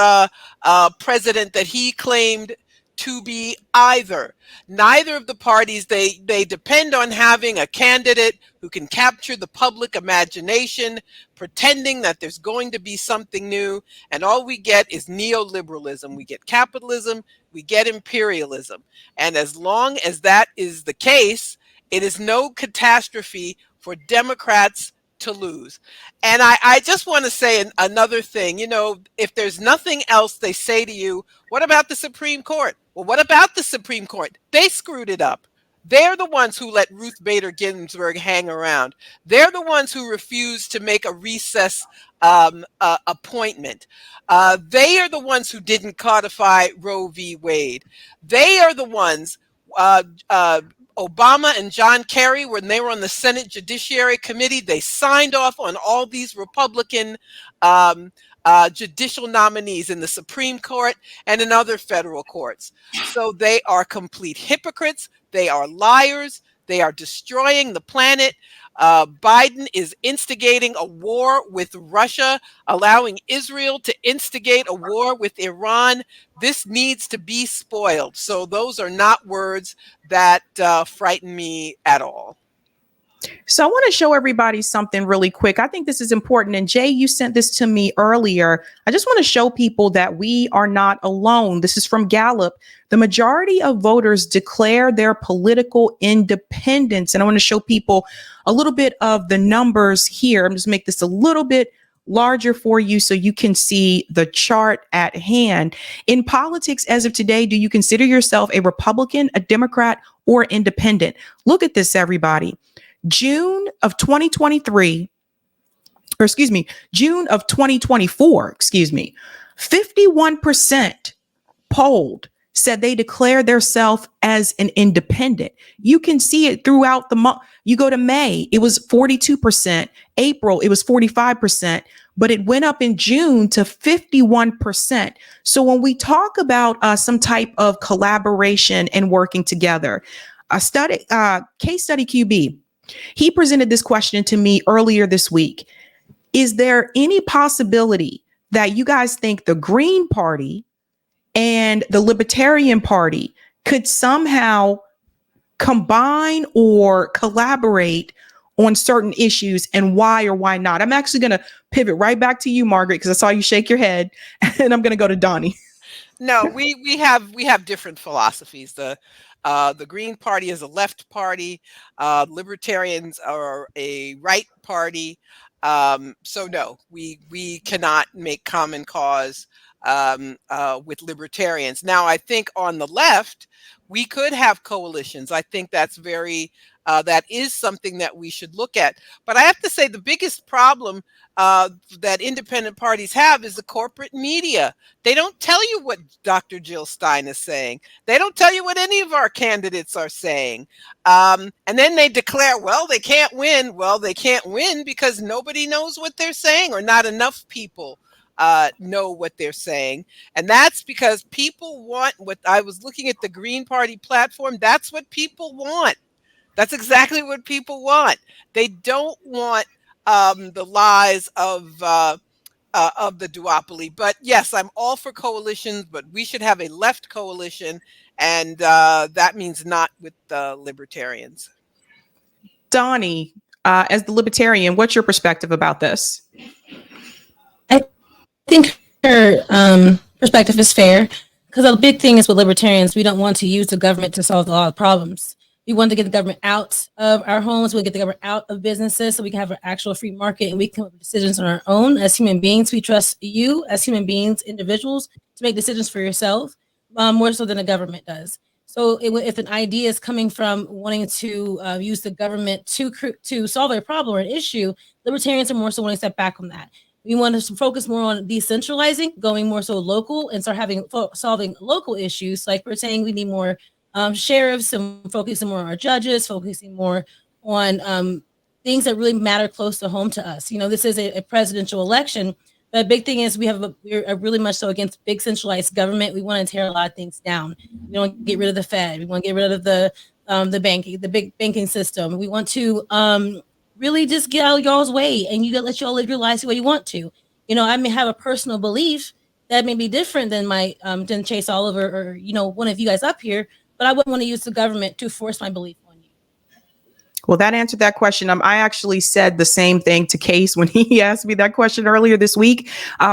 president that he claimed to be either. Neither of the parties, they depend on having a candidate who can capture the public imagination, pretending that there's going to be something new, and all we get is neoliberalism. We get capitalism, we get imperialism. And as long as that is the case, it is no catastrophe for Democrats to lose. And I just want to say another thing. You know, if there's nothing else, they say to you, what about the Supreme Court? Well, what about the Supreme Court? They screwed it up. They're the ones who let Ruth Bader Ginsburg hang around. They're the ones who refused to make a recess appointment. They are the ones who didn't codify Roe v. Wade. They are the ones, Obama and John Kerry, when they were on the Senate Judiciary Committee, they signed off on all these Republican judicial nominees in the Supreme Court and in other federal courts. So they are complete hypocrites. They are liars. They are destroying the planet. Biden is instigating a war with Russia, allowing Israel to instigate a war with Iran. This needs to be spoiled. So those are not words that frighten me at all. So I want to show everybody something really quick. I think this is important. And Jay, you sent this to me earlier. I just want to show people that we are not alone. This is from Gallup. The majority of voters declare their political independence. And I want to show people a little bit of the numbers here. I'm just make this a little bit larger for you so you can see the chart at hand. In politics as of today, do you consider yourself a Republican, a Democrat, or independent? Look at this, everybody. June of 2024, 51% polled said they declare themselves as an independent. You can see it throughout the month. You go to May, it was 42%. April, it was 45%, but it went up in June to 51%. So when we talk about some type of collaboration and working together, a study, case study QB, he presented this question to me earlier this week. Is there any possibility that you guys think the Green Party and the Libertarian Party could somehow combine or collaborate on certain issues, and why or why not? I'm actually going to pivot right back to you, Margaret, because I saw you shake your head, and I'm going to go to Donnie. No, we have different philosophies. The Green Party is a left party. Libertarians are a right party. So no, we cannot make common cause with libertarians. Now, I think on the left, we could have coalitions. I think that's that is something that we should look at. But I have to say the biggest problem that independent parties have is the corporate media. They don't tell you what Dr. Jill Stein is saying. They don't tell you what any of our candidates are saying. And then they declare, well, they can't win. Well, they can't win because nobody knows what they're saying, or not enough people know what they're saying. And that's because people want what I was looking at the Green Party platform. That's what people want. That's exactly what people want. They don't want the lies of the duopoly. But yes, I'm all for coalitions, but we should have a left coalition, and that means not with the libertarians. Donnie, as the libertarian, what's your perspective about this? I think her perspective is fair, because the big thing is with libertarians, we don't want to use the government to solve a lot of problems. We want to get the government out of our homes. We get the government out of businesses so we can have an actual free market and we can make decisions on our own. As human beings, we trust you as human beings, individuals, to make decisions for yourself, more so than the government does. So if an idea is coming from wanting to use the government to solve a problem or an issue, libertarians are more so wanting to step back on that. We want to focus more on decentralizing, going more so local, and start solving local issues. Like we're saying, we need more sheriffs, and focusing more on our judges, focusing more on things that really matter close to home to us. You know, this is a presidential election, but the big thing is we're really much so against big centralized government. We want to tear a lot of things down. We want to get rid of the Fed. We want to get rid of the banking, the big banking system. We want to really just get out of y'all's way, and you gotta let y'all live your lives the way you want to. You know, I may have a personal belief that may be different than my than Chase Oliver or, you know, one of you guys up here, but I wouldn't want to use the government to force my belief on you. Well, that answered that question. I actually said the same thing to Case when he asked me that question earlier this week,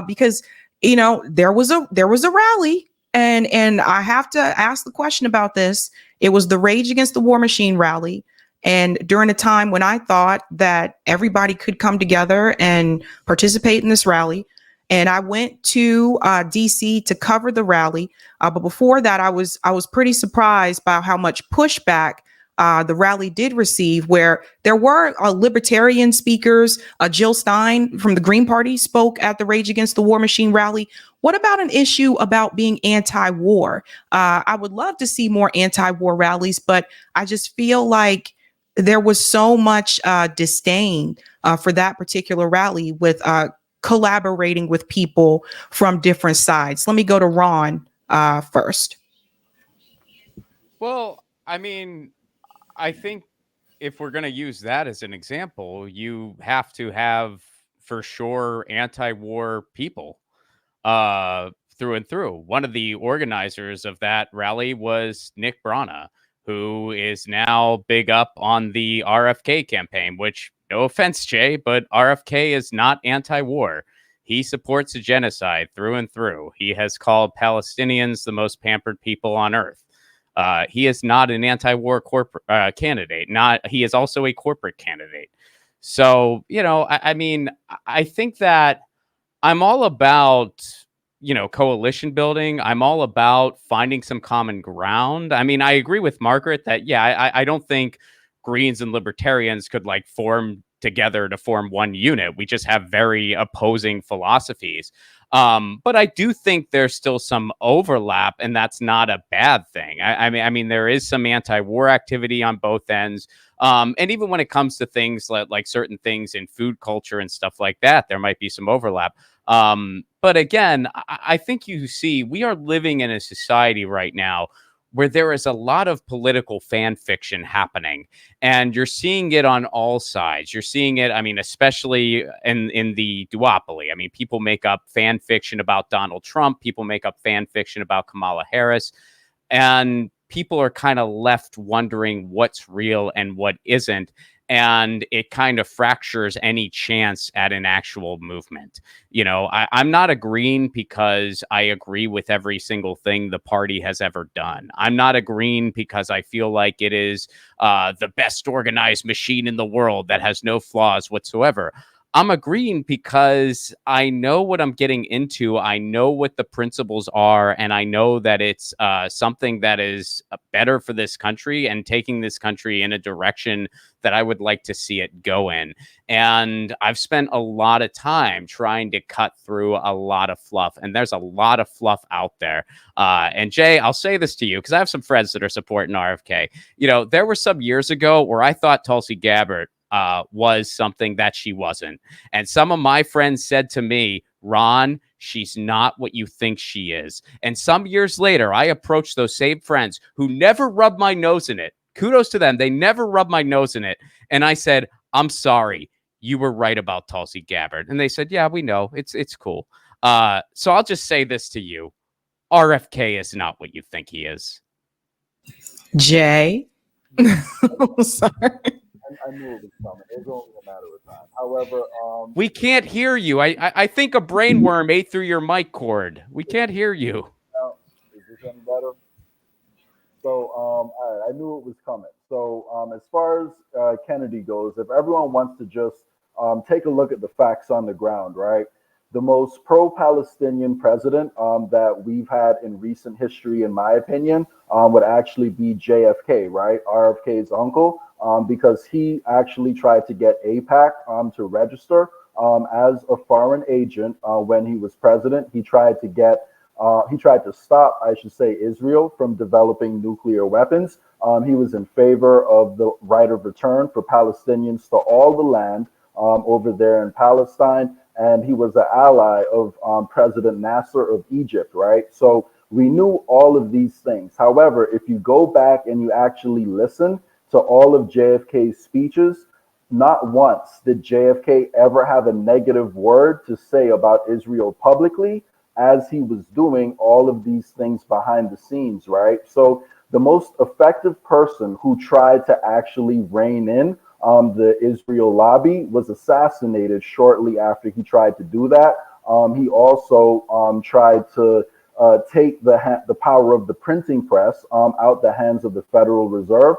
because, you know, there was a rally, and I have to ask the question about this. It was the Rage Against the War Machine rally. And during a time when I thought that everybody could come together and participate in this rally, and I went to DC to cover the rally. But before that, I was pretty surprised by how much pushback the rally did receive, where there were libertarian speakers. Jill Stein from the Green Party spoke at the Rage Against the War Machine rally. What about an issue about being anti-war? I would love to see more anti-war rallies, but I just feel like there was so much disdain for that particular rally, with collaborating with people from different sides. Let me go to Ron first. Well, I mean, I think if we're going to use that as an example, you have to have for sure anti-war people through and through. One of the organizers of that rally was Nick Brana, who is now big up on the RFK campaign, which, no offense, Jay, but RFK is not anti-war. He supports a genocide through and through. He has called Palestinians the most pampered people on earth. He is not an anti-war corporate candidate. He is also a corporate candidate. So, you know, I mean, I think that I'm all about, you know, coalition building. I'm all about finding some common ground. I mean, I agree with Margaret that, yeah, I don't think Greens and Libertarians could like form together to form one unit. We just have very opposing philosophies. But I do think there's still some overlap, and that's not a bad thing. I mean, there is some anti-war activity on both ends. And even when it comes to things like certain things in food culture and stuff like that, there might be some overlap. But again, I think you see, we are living in a society right now where there is a lot of political fan fiction happening, and you're seeing it on all sides. You're seeing it, I mean, especially in the duopoly. I mean, people make up fan fiction about Donald Trump. People make up fan fiction about Kamala Harris. And people are kind of left wondering what's real and what isn't. And it kind of fractures any chance at an actual movement. You know, I'm not agreeing because I agree with every single thing the party has ever done. I'm not agreeing because I feel like it is the best organized machine in the world that has no flaws whatsoever. I'm agreeing because I know what I'm getting into. I know what the principles are, and I know that it's something that is better for this country and taking this country in a direction that I would like to see it go in. And I've spent a lot of time trying to cut through a lot of fluff, and there's a lot of fluff out there. And Jay, I'll say this to you because I have some friends that are supporting RFK. You know, there were some years ago where I thought Tulsi Gabbard was something that she wasn't. And some of my friends said to me, Ron, she's not what you think she is. And some years later, I approached those same friends who never rubbed my nose in it. Kudos to them. They never rubbed my nose in it. And I said, I'm sorry, you were right about Tulsi Gabbard. And they said, yeah, we know. It's cool. So I'll just say this to you. RFK is not what you think he is. Jay. Sorry. I knew it was coming. It was only a matter of time. However, we can't hear you. I think a brainworm ate through your mic cord. We can't hear you. Is this any better? So, all right, I knew it was coming. So, as far as Kennedy goes, if everyone wants to just take a look at the facts on the ground, right? The most pro-Palestinian president that we've had in recent history, in my opinion, would actually be JFK, right? RFK's uncle, because he actually tried to get AIPAC to register as a foreign agent when he was president. He tried to get he tried to stop, I should say, Israel from developing nuclear weapons. He was in favor of the right of return for Palestinians to all the land over there in Palestine. And he was an ally of President Nasser of Egypt, right? So we knew all of these things. However, if you go back and you actually listen to all of JFK's speeches, not once did JFK ever have a negative word to say about Israel publicly, as he was doing all of these things behind the scenes, right? So the most effective person who tried to actually rein in the Israel lobby was assassinated shortly after he tried to do that. He also tried to take the power of the printing press out the hands of the Federal Reserve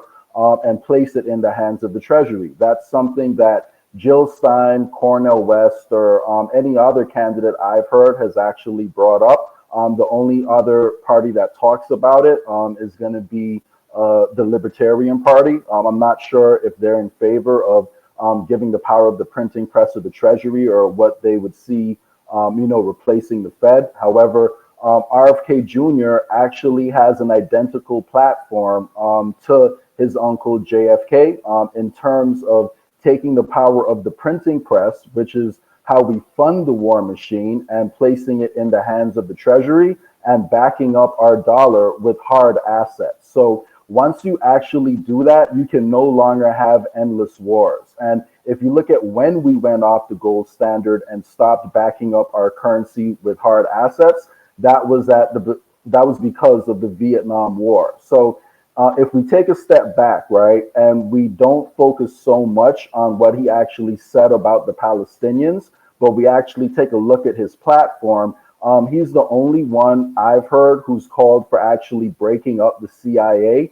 and place it in the hands of the Treasury. That's something that Jill Stein, Cornel West, or any other candidate I've heard has actually brought up. The only other party that talks about it is going to be the Libertarian Party. I'm not sure if they're in favor of giving the power of the printing press to the Treasury, or what they would see, replacing the Fed. However, RFK Jr. actually has an identical platform to his uncle JFK in terms of taking the power of the printing press, which is how we fund the war machine, and placing it in the hands of the Treasury and backing up our dollar with hard assets. So once you actually do that, you can no longer have endless wars. And if you look at when we went off the gold standard and stopped backing up our currency with hard assets, that was because of the Vietnam War. So if we take a step back, right, and we don't focus so much on what he actually said about the Palestinians, but we actually take a look at his platform, he's the only one I've heard who's called for actually breaking up the CIA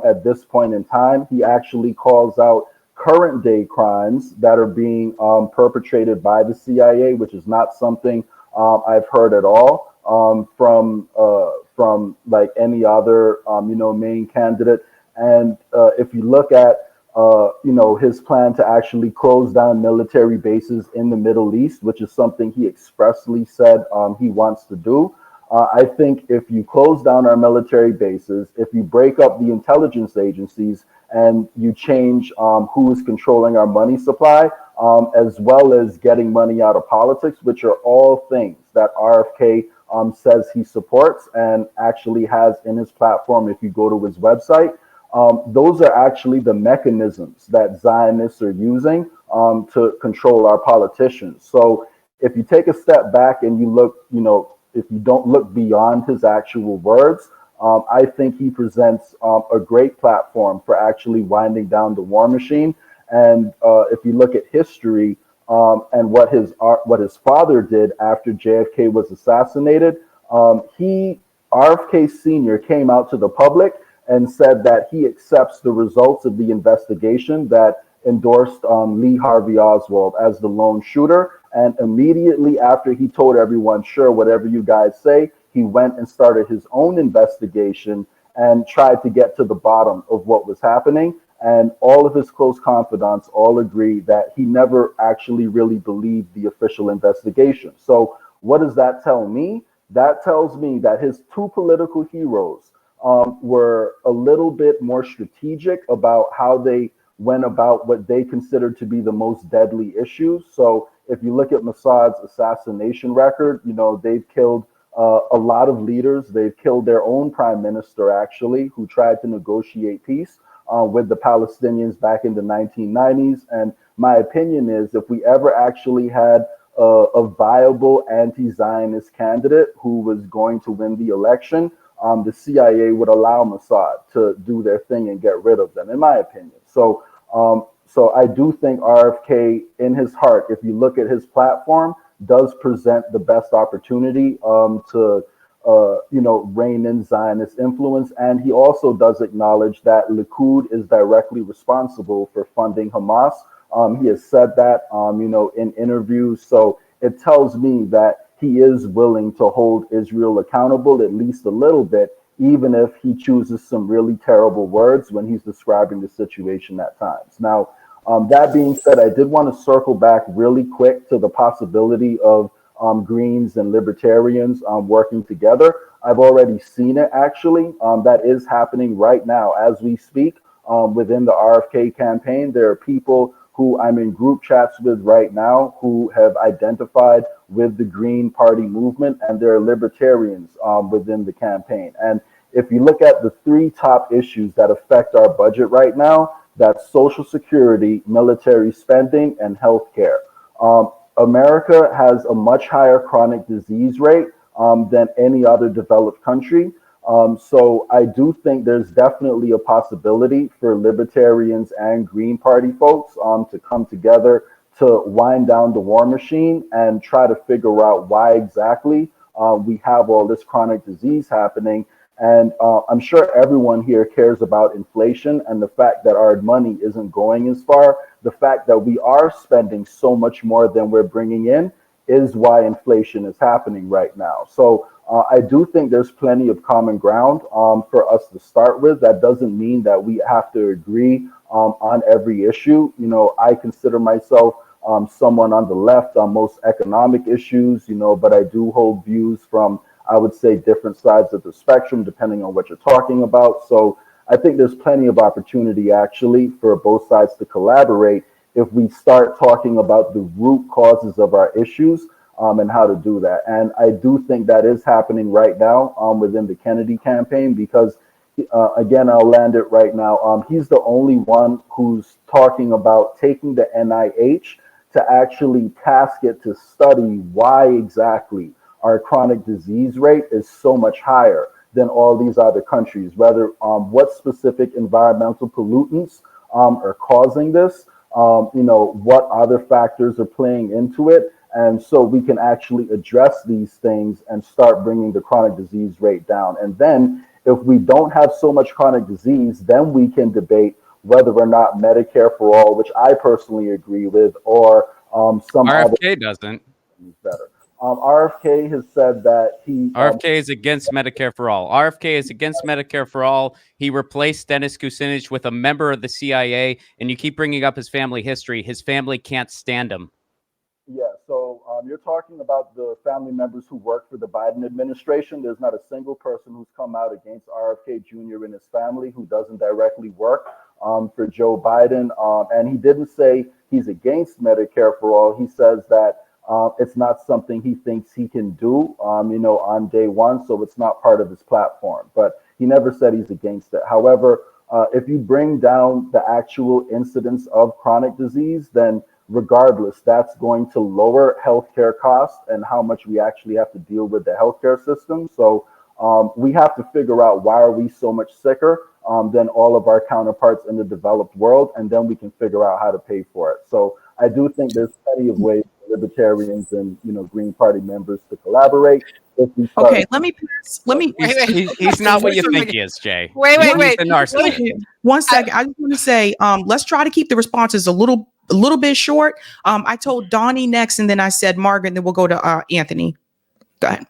at this point in time. He actually calls out current day crimes that are being perpetrated by the CIA, which is not something I've heard at all from like any other main candidate. And if you look at his plan to actually close down military bases in the Middle East, which is something he expressly said he wants to do. I think if you close down our military bases, if you break up the intelligence agencies, and you change who is controlling our money supply, as well as getting money out of politics, which are all things that RFK says he supports and actually has in his platform. If you go to his website, those are actually the mechanisms that Zionists are using to control our politicians. So if you take a step back and you look, if you don't look beyond his actual words, I think he presents a great platform for actually winding down the war machine. And if you look at history and what his father did after JFK was assassinated, RFK Sr. came out to the public and said that he accepts the results of the investigation that endorsed Lee Harvey Oswald as the lone shooter. And immediately after he told everyone, sure, whatever you guys say, he went and started his own investigation and tried to get to the bottom of what was happening. And all of his close confidants all agree that he never actually really believed the official investigation. So what does that tell me? That tells me that his two political heroes were a little bit more strategic about how they went about what they considered to be the most deadly issues. So if you look at Mossad's assassination record, they've killed a lot of leaders. They've killed their own prime minister, actually, who tried to negotiate peace with the Palestinians back in the 1990s. And my opinion is, if we ever actually had a viable anti-Zionist candidate who was going to win the election, the CIA would allow Mossad to do their thing and get rid of them, in my opinion. So I do think RFK, in his heart, if you look at his platform, does present the best opportunity to rein in Zionist influence. And he also does acknowledge that Likud is directly responsible for funding Hamas. He has said that, in interviews. So it tells me that he is willing to hold Israel accountable, at least a little bit, even if he chooses some really terrible words when he's describing the situation at times. Now, that being said, I did want to circle back really quick to the possibility of Greens and Libertarians working together. I've already seen it actually. That is happening right now as we speak within the RFK campaign. There are people who I'm in group chats with right now who have identified with the Green Party movement, and there are libertarians within the campaign. And if you look at the three top issues that affect our budget right now, that's Social Security, military spending, and healthcare. America has a much higher chronic disease rate than any other developed country. So I do think there's definitely a possibility for libertarians and Green Party folks to come together to wind down the war machine and try to figure out why exactly we have all this chronic disease happening. And I'm sure everyone here cares about inflation and the fact that our money isn't going as far. The fact that we are spending so much more than we're bringing in is why inflation is happening right now. So I do think there's plenty of common ground for us to start with. That doesn't mean that we have to agree on every issue. You know, I consider myself someone on the left on most economic issues, you know, but I do hold views from, I would say, different sides of the spectrum, depending on what you're talking about. So I think there's plenty of opportunity actually for both sides to collaborate if we start talking about the root causes of our issues and how to do that. And I do think that is happening right now within the Kennedy campaign because, again, I'll land it right now. He's the only one who's talking about taking the NIH to actually task it to study why exactly our chronic disease rate is so much higher than all these other countries, whether what specific environmental pollutants are causing this, you know, what other factors are playing into it. And so we can actually address these things and start bringing the chronic disease rate down. And then if we don't have so much chronic disease, then we can debate whether or not Medicare for all, which I personally agree with, or some RFK other doesn't. better. RFK has said that RFK is against Medicare for all. RFK is against Medicare for all. He replaced Dennis Kucinich with a member of the CIA, and you keep bringing up his family history. His family can't stand him. Yeah, so you're talking about the family members who work for the Biden administration. There's not a single person who's come out against RFK Jr. and his family who doesn't directly work for Joe Biden. And he didn't say he's against Medicare for all. He says that it's not something he thinks he can do, you know, on day one. So it's not part of his platform. But he never said he's against it. However, if you bring down the actual incidence of chronic disease, then regardless, that's going to lower healthcare costs and how much we actually have to deal with the healthcare system. So we have to figure out why are we so much sicker than all of our counterparts in the developed world, and then we can figure out how to pay for it. So I do think there's plenty of ways for libertarians and, you know, Green Party members to collaborate. If we start Okay, let me pass. Let me. He's not what you think he is, Jay. Wait. He's a narcissist. One second. I just want to say, let's try to keep the responses a little bit short. I told Donnie next, and then I said Margaret, and then we'll go to Anthony. Go ahead.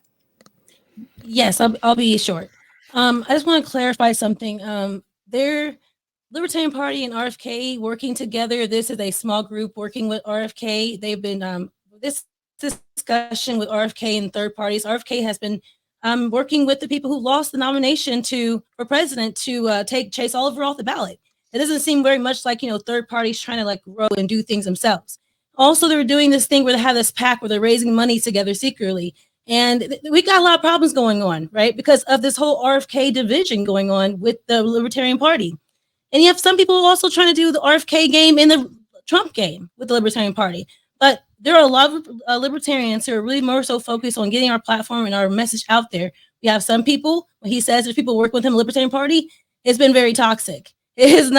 Yes, I'll be short. I just want to clarify something. They're Libertarian Party and RFK working together. This is a small group working with RFK. They've been this discussion with RFK and third parties. RFK has been working with the people who lost the nomination for president to take Chase Oliver off the ballot. It doesn't seem very much like, you know, third parties trying to like grow and do things themselves. Also, they're doing this thing where they have this pack where they're raising money together secretly. And we got a lot of problems going on, right? Because of this whole RFK division going on with the Libertarian Party. And you have some people also trying to do the RFK game and the Trump game with the Libertarian Party. But there are a lot of libertarians who are really more so focused on getting our platform and our message out there. We have some people, when he says there's people working with him, Libertarian Party, it's been very toxic. This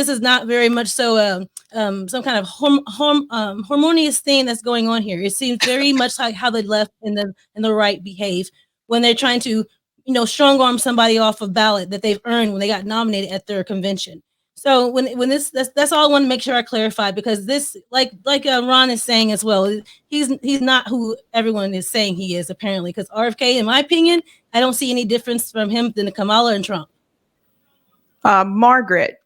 is not very much so some kind of harmonious thing that's going on here. It seems very much like how the left and the right behave when they're trying to, you know, strong arm somebody off of ballot that they've earned when they got nominated at their convention. So when that's all I want to make sure I clarify, because this, like Ron is saying as well, he's not who everyone is saying he is apparently. Because RFK, in my opinion, I don't see any difference from him than Kamala and Trump. Margaret.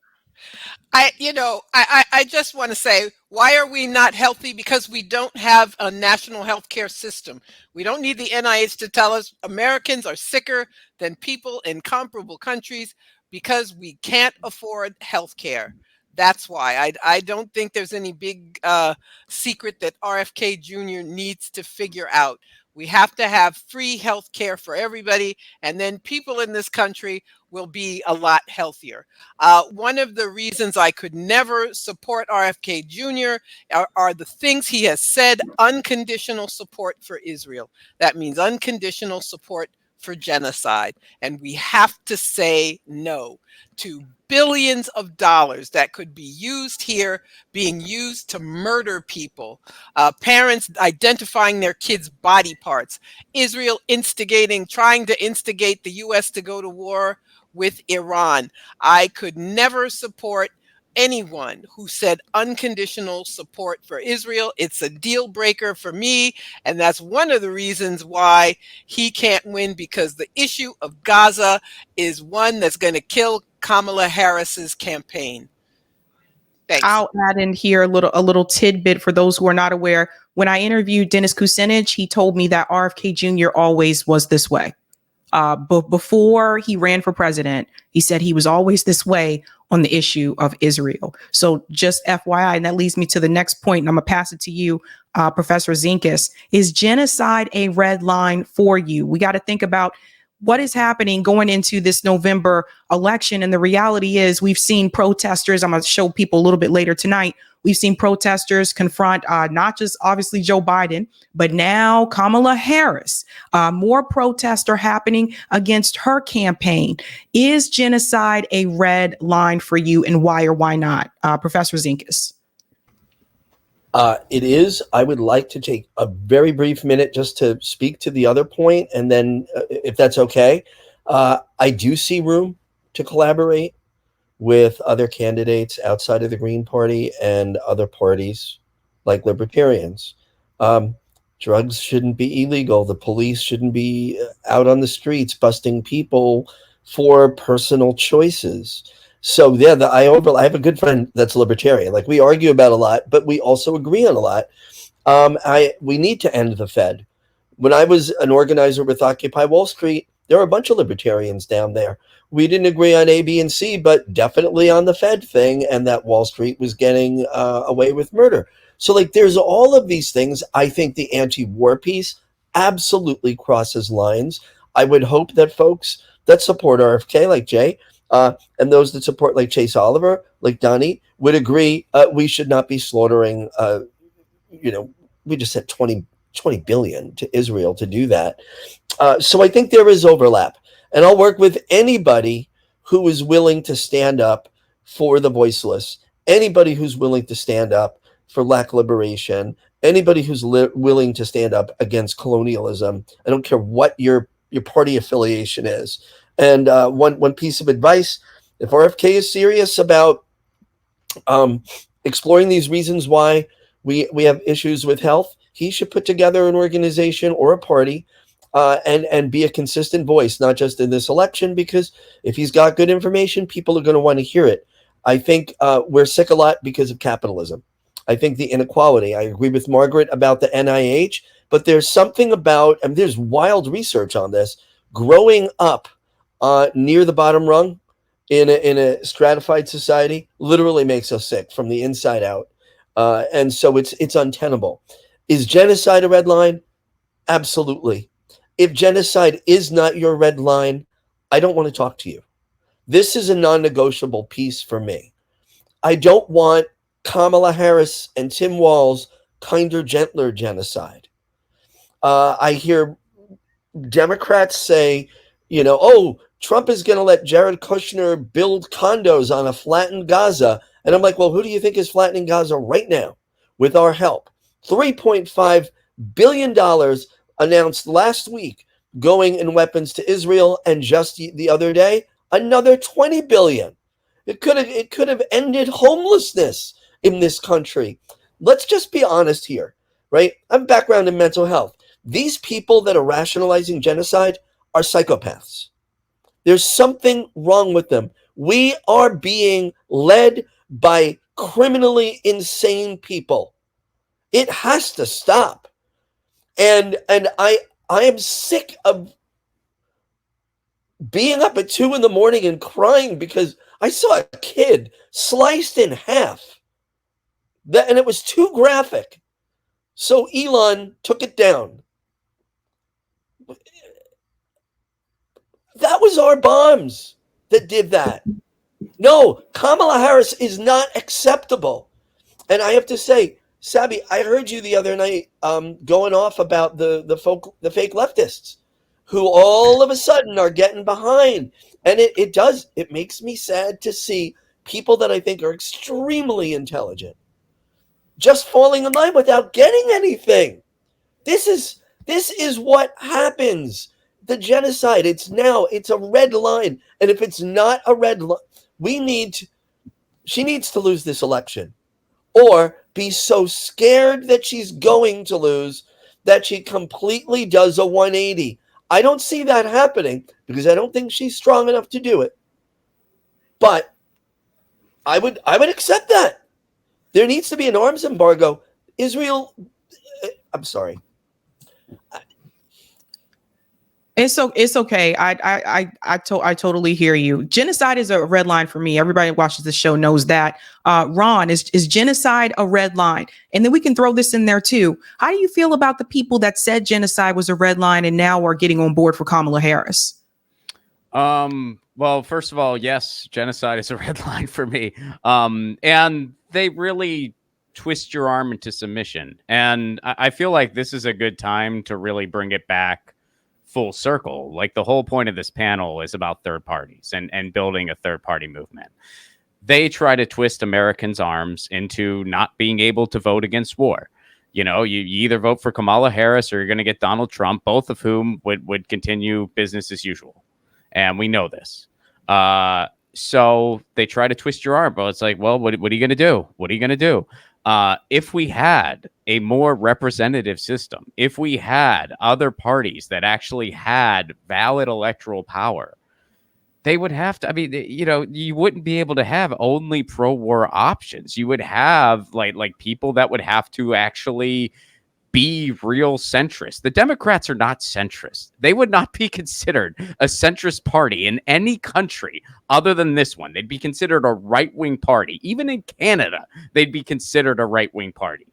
I just want to say, why are we not healthy? Because we don't have a national health care system. We don't need the NIH to tell us Americans are sicker than people in comparable countries because we can't afford health care. That's why I don't think there's any big secret that RFK Jr. needs to figure out. We have to have free health care for everybody, and then people in this country will be a lot healthier. One of the reasons I could never support RFK Jr. Are the things he has said: unconditional support for Israel. That means unconditional support for genocide. And we have to say no to billions of dollars that could be used here, being used to murder people, parents identifying their kids' body parts, Israel trying to instigate the U.S. to go to war with Iran. I could never support anyone who said unconditional support for Israel. It's a deal breaker for me. And that's one of the reasons why he can't win, because the issue of Gaza is one that's going to kill Kamala Harris's campaign. Thanks. I'll add in here a little tidbit for those who are not aware. When I interviewed Dennis Kucinich, he told me that RFK Jr. always was this way. But before he ran for president, he said he was always this way on the issue of Israel. So just FYI, and that leads me to the next point, and I'm going to pass it to you, Professor Zinkas. Is genocide a red line for you? We got to think about what is happening going into this November election. And the reality is we've seen protesters. I'm going to show people a little bit later tonight. We've seen protesters confront not just obviously Joe Biden, but now Kamala Harris. More protests are happening against her campaign. Is genocide a red line for you, and why or why not? Professor Zinkas. It is. I would like to take a very brief minute just to speak to the other point, and then, if that's okay, I do see room to collaborate with other candidates outside of the Green Party and other parties like libertarians. Drugs shouldn't be illegal. The police shouldn't be out on the streets busting people for personal choices. So yeah, I have a good friend that's libertarian. Like, we argue about a lot, but we also agree on a lot. We need to end the Fed. When I was an organizer with Occupy Wall Street, there were a bunch of libertarians down there. We didn't agree on A, B, and C, but definitely on the Fed thing, and that Wall Street was getting away with murder. So, like, there's all of these things. I think the anti-war piece absolutely crosses lines. I would hope that folks that support RFK, like Jay, and those that support, like Chase Oliver, like Donnie, would agree we should not be slaughtering, we just said 20 billion to Israel to do that. So I think there is overlap. And I'll work with anybody who is willing to stand up for the voiceless, anybody who's willing to stand up for Black liberation, anybody who's willing to stand up against colonialism. I don't care what your party affiliation is. And one piece of advice: if RFK is serious about exploring these reasons why we have issues with health, he should put together an organization or a party and be a consistent voice, not just in this election, because if he's got good information, people are going to want to hear it. I think we're sick a lot because of capitalism. I think the inequality. I agree with Margaret about the NIH, but there's something about, and there's wild research on this, growing up near the bottom rung in a stratified society literally makes us sick from the inside out. And so it's untenable. Is genocide a red line? Absolutely. If genocide is not your red line, I don't want to talk to you. This is a non-negotiable piece for me. I don't want Kamala Harris and Tim Walz kinder, gentler genocide. I hear Democrats say, Trump is going to let Jared Kushner build condos on a flattened Gaza. And I'm like, well, who do you think is flattening Gaza right now with our help? $3.5 billion announced last week going in weapons to Israel, and just the other day, another $20 billion. It could have ended homelessness in this country. Let's just be honest here, right? I have a background in mental health. These people that are rationalizing genocide are psychopaths. There's something wrong with them. We are being led by criminally insane people. It has to stop. And I am sick of being up at 2 a.m. and crying because I saw a kid sliced in half. And it was too graphic. So Elon took it down. That was our bombs that did that. No, Kamala Harris is not acceptable. And I have to say, Sabby, I heard you the other night going off about the fake leftists who all of a sudden are getting behind. And it makes me sad to see people that I think are extremely intelligent just falling in line without getting anything. This is what happens. The genocide, it's a red line. And if it's not a red line, she needs to lose this election or be so scared that she's going to lose that she completely does a 180. I don't see that happening because I don't think she's strong enough to do it. But I would accept that. There needs to be an arms embargo. Israel, I'm sorry. It's okay. I totally hear you. Genocide is a red line for me. Everybody who watches the show knows that. Ron, is genocide a red line? And then we can throw this in there too. How do you feel about the people that said genocide was a red line and now are getting on board for Kamala Harris? Well, first of all, yes, genocide is a red line for me. And they really twist your arm into submission. And I feel like this is a good time to really bring it back full circle. Like the whole point of this panel is about third parties and building a third party movement. They try to twist Americans' arms into not being able to vote against war. You know, you either vote for Kamala Harris or you're going to get Donald Trump, both of whom would continue business as usual. And we know this. So they try to twist your arm, but it's like, well, what are you going to do? What are you going to do? If we had a more representative system, if we had other parties that actually had valid electoral power, they would have to, I mean, you know, you wouldn't be able to have only pro-war options. You would have like people that would have to actually be real centrist. The Democrats are not centrist. They would not be considered a centrist party in any country other than this one. They'd be considered a right-wing party. Even in Canada, they'd be considered a right-wing party.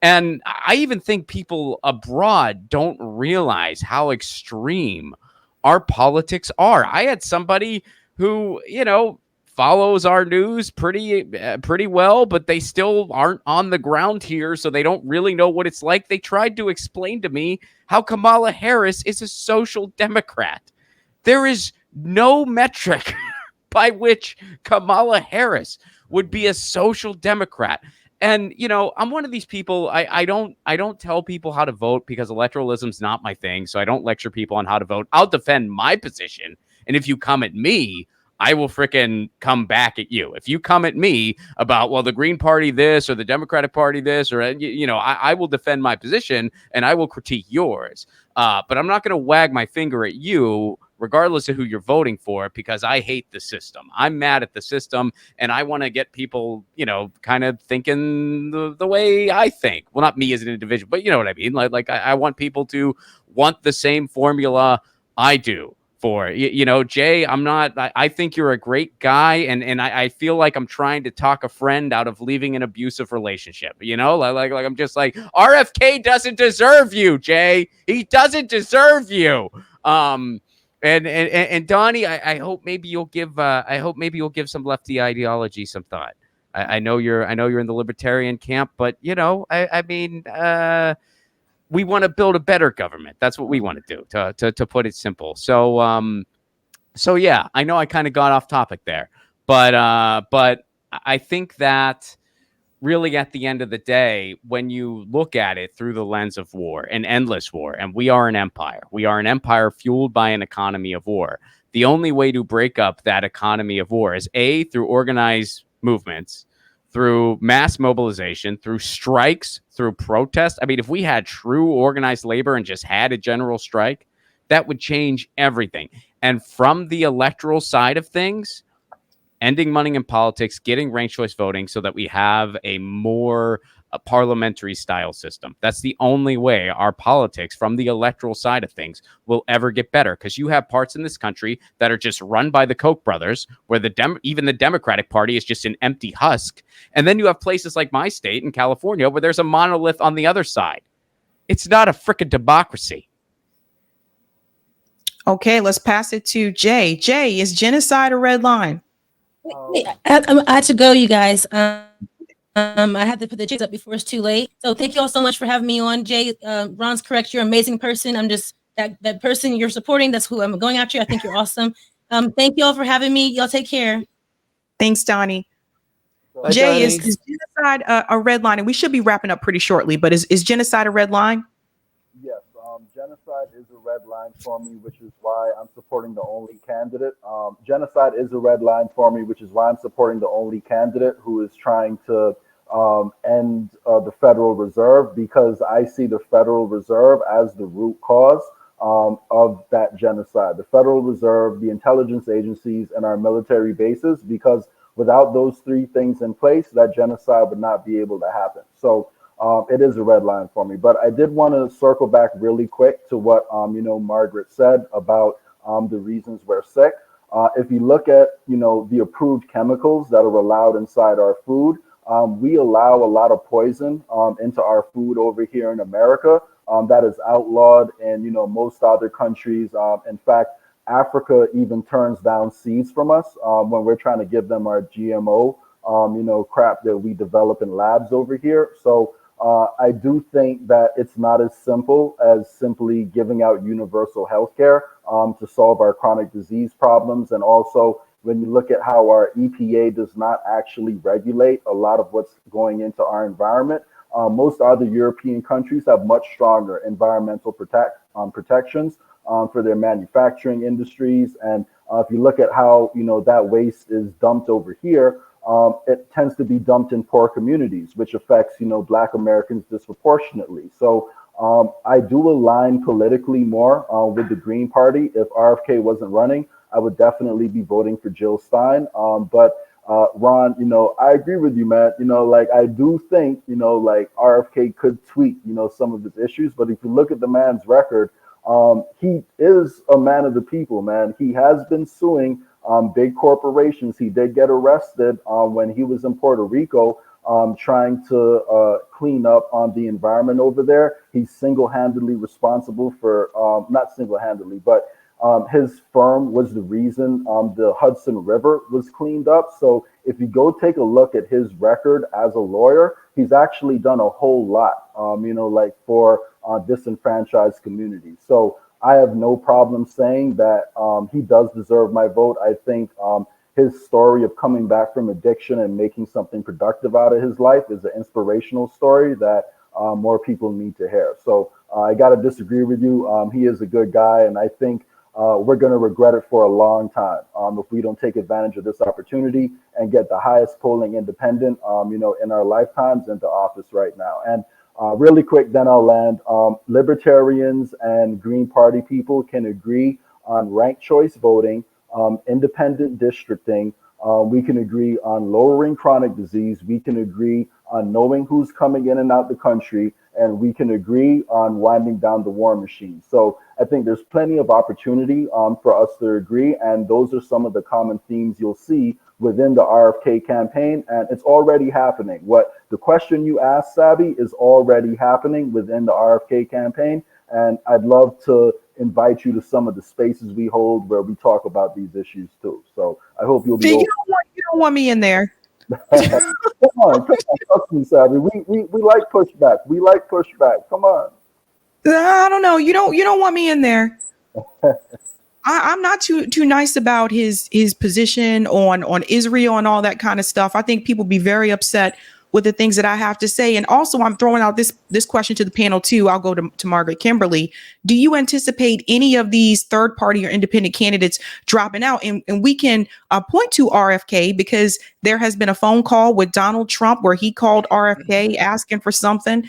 And I even think people abroad don't realize how extreme our politics are. I had somebody who, you know, follows our news pretty well, but they still aren't on the ground here, so they don't really know what it's like. They tried to explain to me how Kamala Harris is a social democrat. There is no metric by which Kamala Harris would be a social democrat. And, you know, I'm one of these people, I don't tell people how to vote because electoralism's not my thing, so I don't lecture people on how to vote. I'll defend my position, and if you come at me, I will frickin' come back at you. If you come at me about, well, the Green Party this or the Democratic Party this, or, you know, I will defend my position and I will critique yours. But I'm not going to wag my finger at you, regardless of who you're voting for, because I hate the system. I'm mad at the system and I want to get people, you know, kind of thinking the way I think. Well, not me as an individual, but you know what I mean? Like I want people to want the same formula I do. For you know, Jay, I think you're a great guy, and I feel like I'm trying to talk a friend out of leaving an abusive relationship. You know, like I'm just like, RFK doesn't deserve you, Jay. He doesn't deserve you. And Donnie, I hope maybe you'll give some lefty ideology some thought. I know you're in the libertarian camp, but you know, I mean. We want to build a better government. That's what we want to do, to put it simple. So yeah, I know I kind of got off topic there, but I think that really at the end of the day, when you look at it through the lens of war, an endless war, and we are an empire fueled by an economy of war. The only way to break up that economy of war is through organized movements, through mass mobilization, through strikes, through protest. I mean, if we had true organized labor and just had a general strike, that would change everything. And from the electoral side of things, ending money in politics, getting ranked choice voting so that we have a more parliamentary style system. That's the only way our politics from the electoral side of things will ever get better, because you have parts in this country that are just run by the Koch brothers, where even the Democratic Party is just an empty husk. And then you have places like my state in California where there's a monolith on the other side. It's not a frickin' democracy. Okay, let's pass it to Jay. Jay, is genocide a red line? Wait, I had to go, you guys. I had to put the J's up before it's too late. So thank you all so much for having me on. Jay, Ron's correct. You're an amazing person. I'm just that person you're supporting. That's who I'm going after. I think you're awesome. Thank you all for having me. Y'all take care. Thanks, Donnie. Bye, Jay, Donnie. is genocide a red line? And we should be wrapping up pretty shortly, but is genocide a red line? Yes, genocide is a red line for me, which is why I'm supporting the only candidate. Genocide is a red line for me, which is why I'm supporting the only candidate who is trying to end the Federal Reserve, because I see the Federal Reserve as the root cause of that genocide. The Federal Reserve, the intelligence agencies, and our military bases, because without those three things in place, that genocide would not be able to happen. So it is a red line for me. But I did want to circle back really quick to what Margaret said about the reasons we're sick. If you look at the approved chemicals that are allowed inside our food, we allow a lot of poison into our food over here in America. That is outlawed in most other countries. In fact, Africa even turns down seeds from us when we're trying to give them our GMO crap that we develop in labs over here. So I do think that it's not as simple as simply giving out universal health care to solve our chronic disease problems. And also, when you look at how our EPA does not actually regulate a lot of what's going into our environment, most other European countries have much stronger environmental protections for their manufacturing industries. And if you look at how that waste is dumped over here, it tends to be dumped in poor communities, which affects Black Americans disproportionately. So I do align politically more with the Green Party. If RFK wasn't running, I would definitely be voting for Jill Stein. But Ron, I agree with you, man. I do think RFK could tweak some of his issues, but if you look at the man's record, he is a man of the people, man. He has been suing big corporations. He did get arrested when he was in Puerto Rico trying to clean up on the environment over there. He's single-handedly responsible for, not single-handedly, but his firm was the reason the Hudson River was cleaned up. So if you go take a look at his record as a lawyer, he's actually done a whole lot, for disenfranchised communities. So I have no problem saying that he does deserve my vote. I think his story of coming back from addiction and making something productive out of his life is an inspirational story that more people need to hear. So I got to disagree with you. He is a good guy, and I think we're going to regret it for a long time if we don't take advantage of this opportunity and get the highest polling independent, in our lifetimes into office right now. And really quick, then I'll land. Libertarians and Green Party people can agree on ranked choice voting, independent districting. We can agree on lowering chronic disease. We can agree on knowing who's coming in and out the country, and we can agree on winding down the war machine. So I think there's plenty of opportunity for us to agree, and those are some of the common themes you'll see within the RFK campaign, and it's already happening. What the question you asked, Sabby, is already happening within the RFK campaign, and I'd love to invite you to some of the spaces we hold where we talk about these issues too. So I hope you'll be. You don't want me in there. Come on, trust me, Sabby. We like pushback. We like pushback. Come on. I don't know. You don't want me in there. I'm not too nice about his position on Israel and all that kind of stuff. I think people be very upset with the things that I have to say. And also, I'm throwing out this question to the panel too. I'll go to Margaret Kimberly. Do you anticipate any of these third party or independent candidates dropping out? And we can point to RFK, because there has been a phone call with Donald Trump where he called RFK asking for something.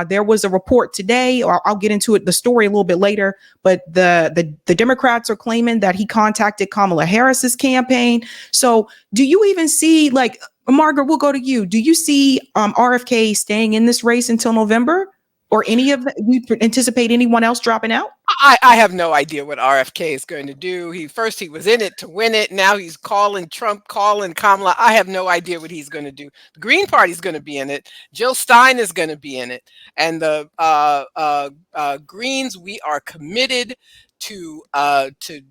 There was a report today, or I'll get into the story a little bit later, but the Democrats are claiming that he contacted Kamala Harris's campaign. So do you even see, like, Margaret, we'll go to you. Do you see RFK staying in this race until November, or any of you anticipate anyone else dropping out? I have no idea what RFK is going to do. He was in it to win it. Now he's calling Trump, calling Kamala. I have no idea what he's going to do. The Green Party is going to be in it. Jill Stein is going to be in it. And the Greens, we are committed to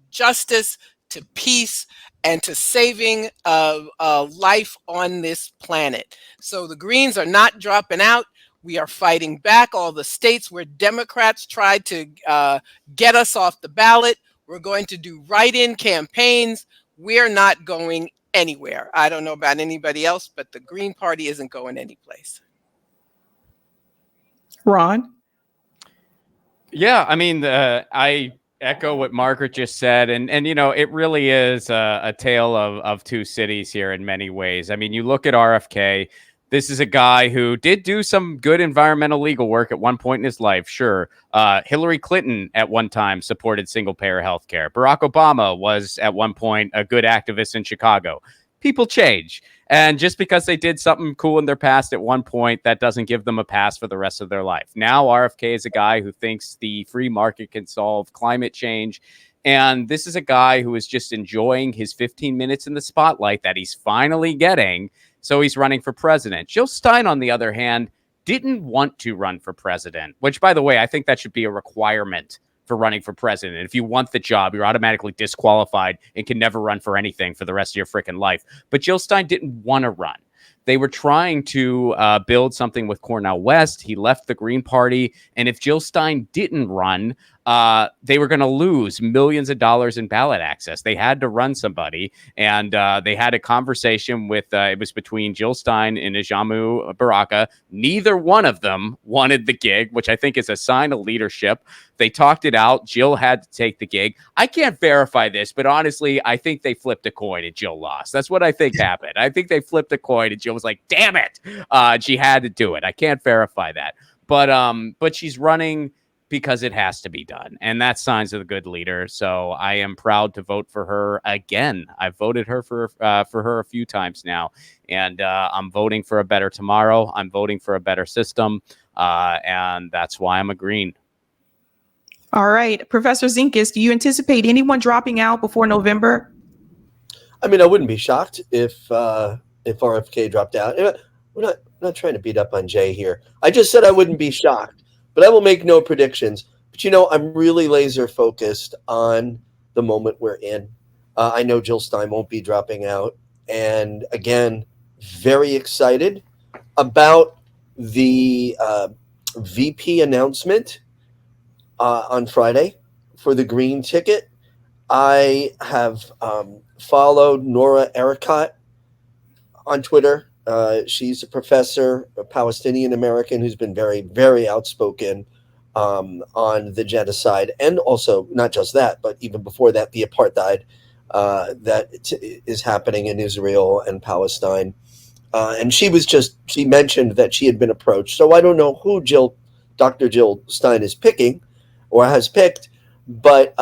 justice, to peace, and to saving life on this planet. So the Greens are not dropping out. We are fighting back all the states where Democrats tried to get us off the ballot. We're going to do write-in campaigns. We're not going anywhere. I don't know about anybody else, but the Green Party isn't going anyplace. Ron? Yeah, I mean, I echo what Margaret just said, and it really is a tale of two cities here in many ways. I mean, you look at RFK. This is a guy who did do some good environmental legal work at one point in his life. Sure. Hillary Clinton at one time supported single payer healthcare. Barack Obama was at one point a good activist in Chicago. People change. And just because they did something cool in their past at one point, that doesn't give them a pass for the rest of their life. Now, RFK is a guy who thinks the free market can solve climate change. And this is a guy who is just enjoying his 15 minutes in the spotlight that he's finally getting. So he's running for president. Jill Stein, on the other hand, didn't want to run for president, which, by the way, I think that should be a requirement for running for president. If you want the job, you're automatically disqualified and can never run for anything for the rest of your freaking life. But Jill Stein didn't want to run. They were trying to build something with Cornel West. He left the Green Party. And if Jill Stein didn't run, they were going to lose millions of dollars in ballot access. They had to run somebody. And they had a conversation with, it was between Jill Stein and Ajamu Baraka. Neither one of them wanted the gig, which I think is a sign of leadership. They talked it out. Jill had to take the gig. I can't verify this, but honestly, I think they flipped a coin and Jill lost. That's what I think happened. I think they flipped a coin and Jill was like, damn it. She had to do it. I can't verify that. But she's running because it has to be done. And that's signs of a good leader. So I am proud to vote for her again. I've voted her for her a few times now. And I'm voting for a better tomorrow. I'm voting for a better system. And that's why I'm a Green. All right. Professor Zinkus, do you anticipate anyone dropping out before November? I mean, I wouldn't be shocked if RFK dropped out. We're not trying to beat up on Jay here. I just said I wouldn't be shocked, but I will make no predictions. But, I'm really laser focused on the moment we're in. I know Jill Stein won't be dropping out. And again, very excited about the VP announcement on Friday for the Green ticket. I have followed Nora Ericott on Twitter. She's a professor, a Palestinian American who's been very, very outspoken on the genocide, and also not just that, but even before that, the apartheid that is happening in Israel and Palestine. And she mentioned that she had been approached. So I don't know who Dr. Jill Stein is picking or has picked, but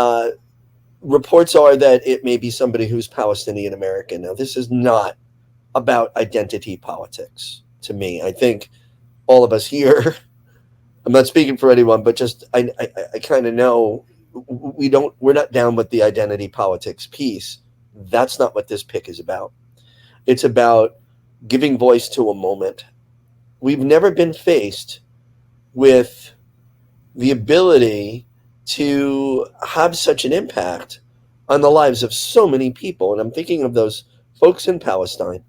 reports are that it may be somebody who's Palestinian American. Now, this is not about identity politics to me. I think all of us here, I'm not speaking for anyone, but just I kind of know we're not down with the identity politics piece. That's not what this pick is about. It's about giving voice to a moment. We've never been faced with the ability to have such an impact on the lives of so many people. And I'm thinking of those folks in Palestine.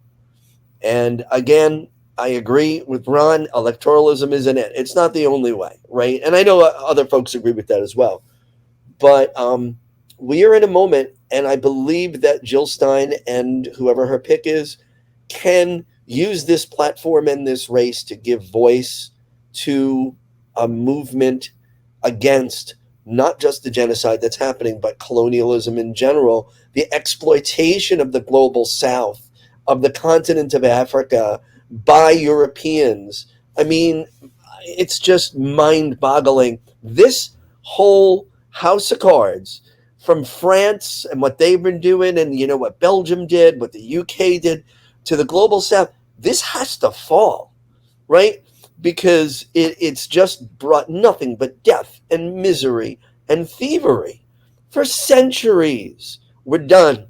And again, I agree with Ron, electoralism isn't it. It's not the only way, right? And I know other folks agree with that as well. But we are in a moment, and I believe that Jill Stein and whoever her pick is can use this platform and this race to give voice to a movement against not just the genocide that's happening, but colonialism in general, the exploitation of the global South, of the continent of Africa by Europeans. I mean, it's just mind-boggling. This whole house of cards, from France and what they've been doing, and you know what Belgium did, what the UK did, to the global South, this has to fall, right? Because it's just brought nothing but death and misery and thievery for centuries. We're done.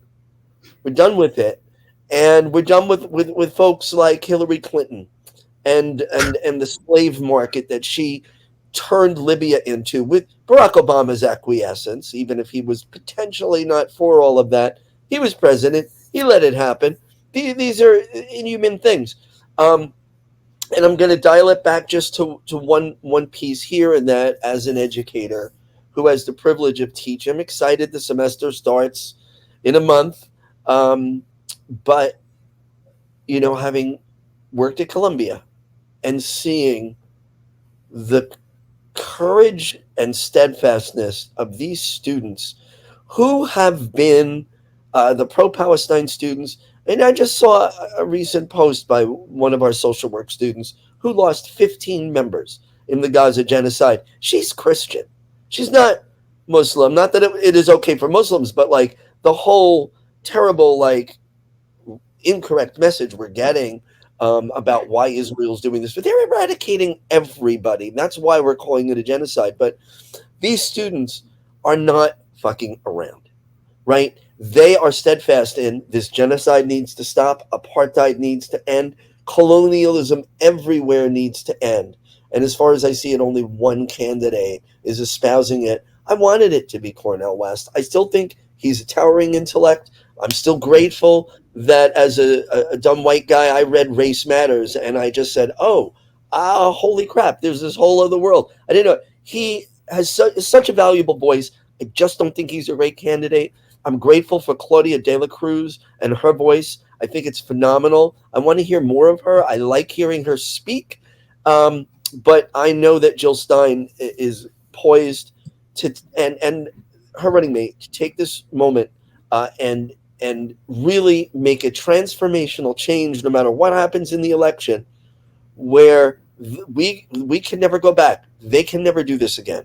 We're done with it. And we're done with folks like Hillary Clinton and the slave market that she turned Libya into with Barack Obama's acquiescence, even if he was potentially not for all of that. He was president. He let it happen. These are inhuman things. And I'm going to dial it back just to one piece here, and that as an educator who has the privilege of teaching, I'm excited the semester starts in a month. But, you know, having worked at Columbia and seeing the courage and steadfastness of these students who have been the pro-Palestine students. And I just saw a recent post by one of our social work students who lost 15 members in the Gaza genocide. She's Christian. She's not Muslim. Not that it is okay for Muslims, but like the whole terrible, like, incorrect message we're getting about why Israel's doing this. But they're eradicating everybody. That's why we're calling it a genocide. But these students are not fucking around, right? They are steadfast in this genocide needs to stop. Apartheid needs to end. Colonialism everywhere needs to end. And as far as I see it, only one candidate is espousing it. I wanted it to be Cornel West. I still think he's a towering intellect. I'm still grateful that as a dumb white guy, I read Race Matters and I just said, holy crap, there's this whole other world. I didn't know. He has such a valuable voice. I just don't think he's a great candidate. I'm grateful for Claudia De La Cruz and her voice. I think it's phenomenal. I want to hear more of her. I like hearing her speak. But I know that Jill Stein is poised to, and her running mate, to take this moment and really make a transformational change no matter what happens in the election, where we can never go back. They can never do this again.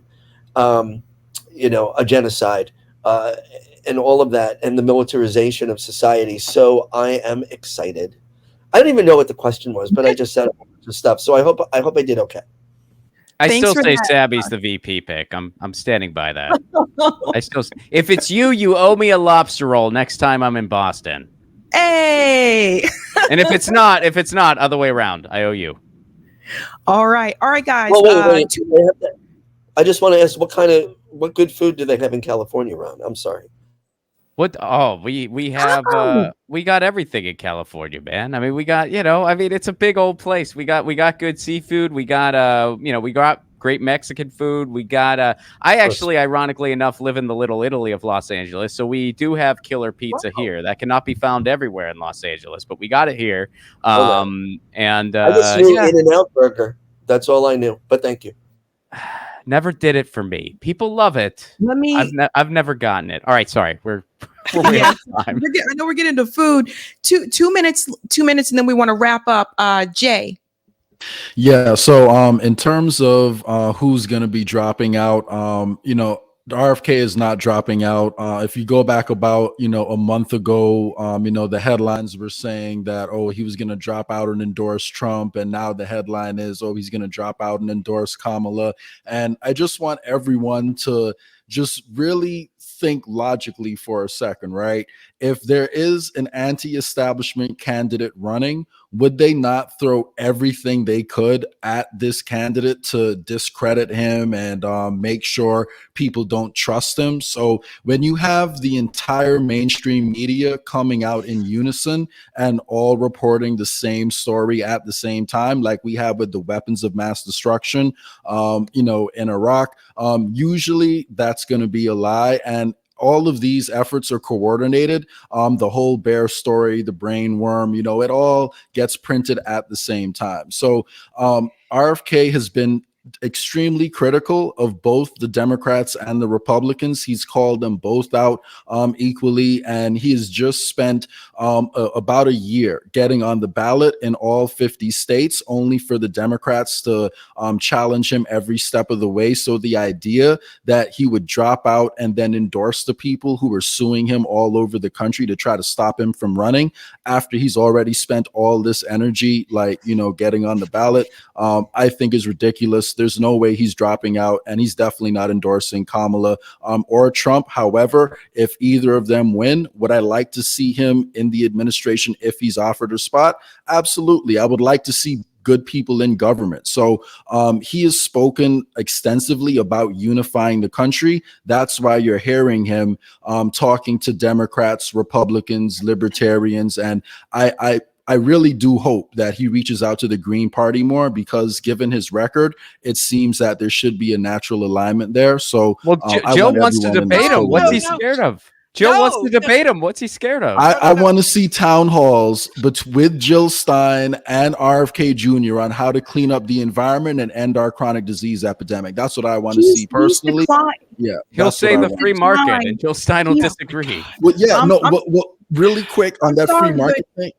A genocide. And all of that, and the militarization of society. So I am excited. I don't even know what the question was, but I just said a bunch of stuff. So I hope I did okay. I Thanks still for say that. Sabby's the VP pick. I'm standing by that. If it's you owe me a lobster roll next time I'm in Boston. Hey. And if it's not, other way around. I owe you. All right, guys. Well, wait. I just want to ask, what good food do they have in California around? I'm sorry. What? Oh, we have we got everything in California, man. I mean, we got, it's a big old place. We got good seafood. We got we got great Mexican food. We got I actually, ironically enough, live in the Little Italy of Los Angeles, so we do have killer pizza here that cannot be found everywhere in Los Angeles, but we got it here. And I just knew In-N-Out Burger. That's all I knew. But thank you. Never did it for me. People love it. I've never gotten it. All right, sorry. We're way out of time. I know we're getting into food. Two minutes, and then we want to wrap up. Jay. Yeah. So in terms of who's going to be dropping out, the RFK is not dropping out. If you go back about, a month ago, the headlines were saying that, he was going to drop out and endorse Trump. And now the headline is, he's going to drop out and endorse Kamala. And I just want everyone to just really think logically for a second, right? If there is an anti-establishment candidate running, would they not throw everything they could at this candidate to discredit him and make sure people don't trust him? So when you have the entire mainstream media coming out in unison and all reporting the same story at the same time, like we have with the weapons of mass destruction, in Iraq, usually that's going to be a lie. And all of these efforts are coordinated. The whole bear story, the brain worm, you know, it all gets printed at the same time. So RFK has been extremely critical of both the Democrats and the Republicans. He's called them both out equally, and he has just spent about a year getting on the ballot in all 50 states, only for the Democrats to challenge him every step of the way. So the idea that he would drop out and then endorse the people who were suing him all over the country to try to stop him from running after he's already spent all this energy, like, you know, getting on the ballot, I think is ridiculous. There's no way he's dropping out, and he's definitely not endorsing Kamala or Trump. However, if either of them win, would I like to see him in the administration if he's offered a spot? Absolutely. I would like to see good people in government. So he has spoken extensively about unifying the country. That's why you're hearing him talking to Democrats, Republicans, libertarians, and I really do hope that he reaches out to the Green Party more, because given his record, it seems that there should be a natural alignment there. So Well, Joe wants to debate him. What's he scared of? Joe wants to debate him. What's he scared of? I want to see town halls with Jill Stein and RFK Jr. on how to clean up the environment and end our chronic disease epidemic. That's what I want to see personally. Yeah, he'll say the free market, and Jill Stein will disagree. Well, yeah, really quick on that free market thing.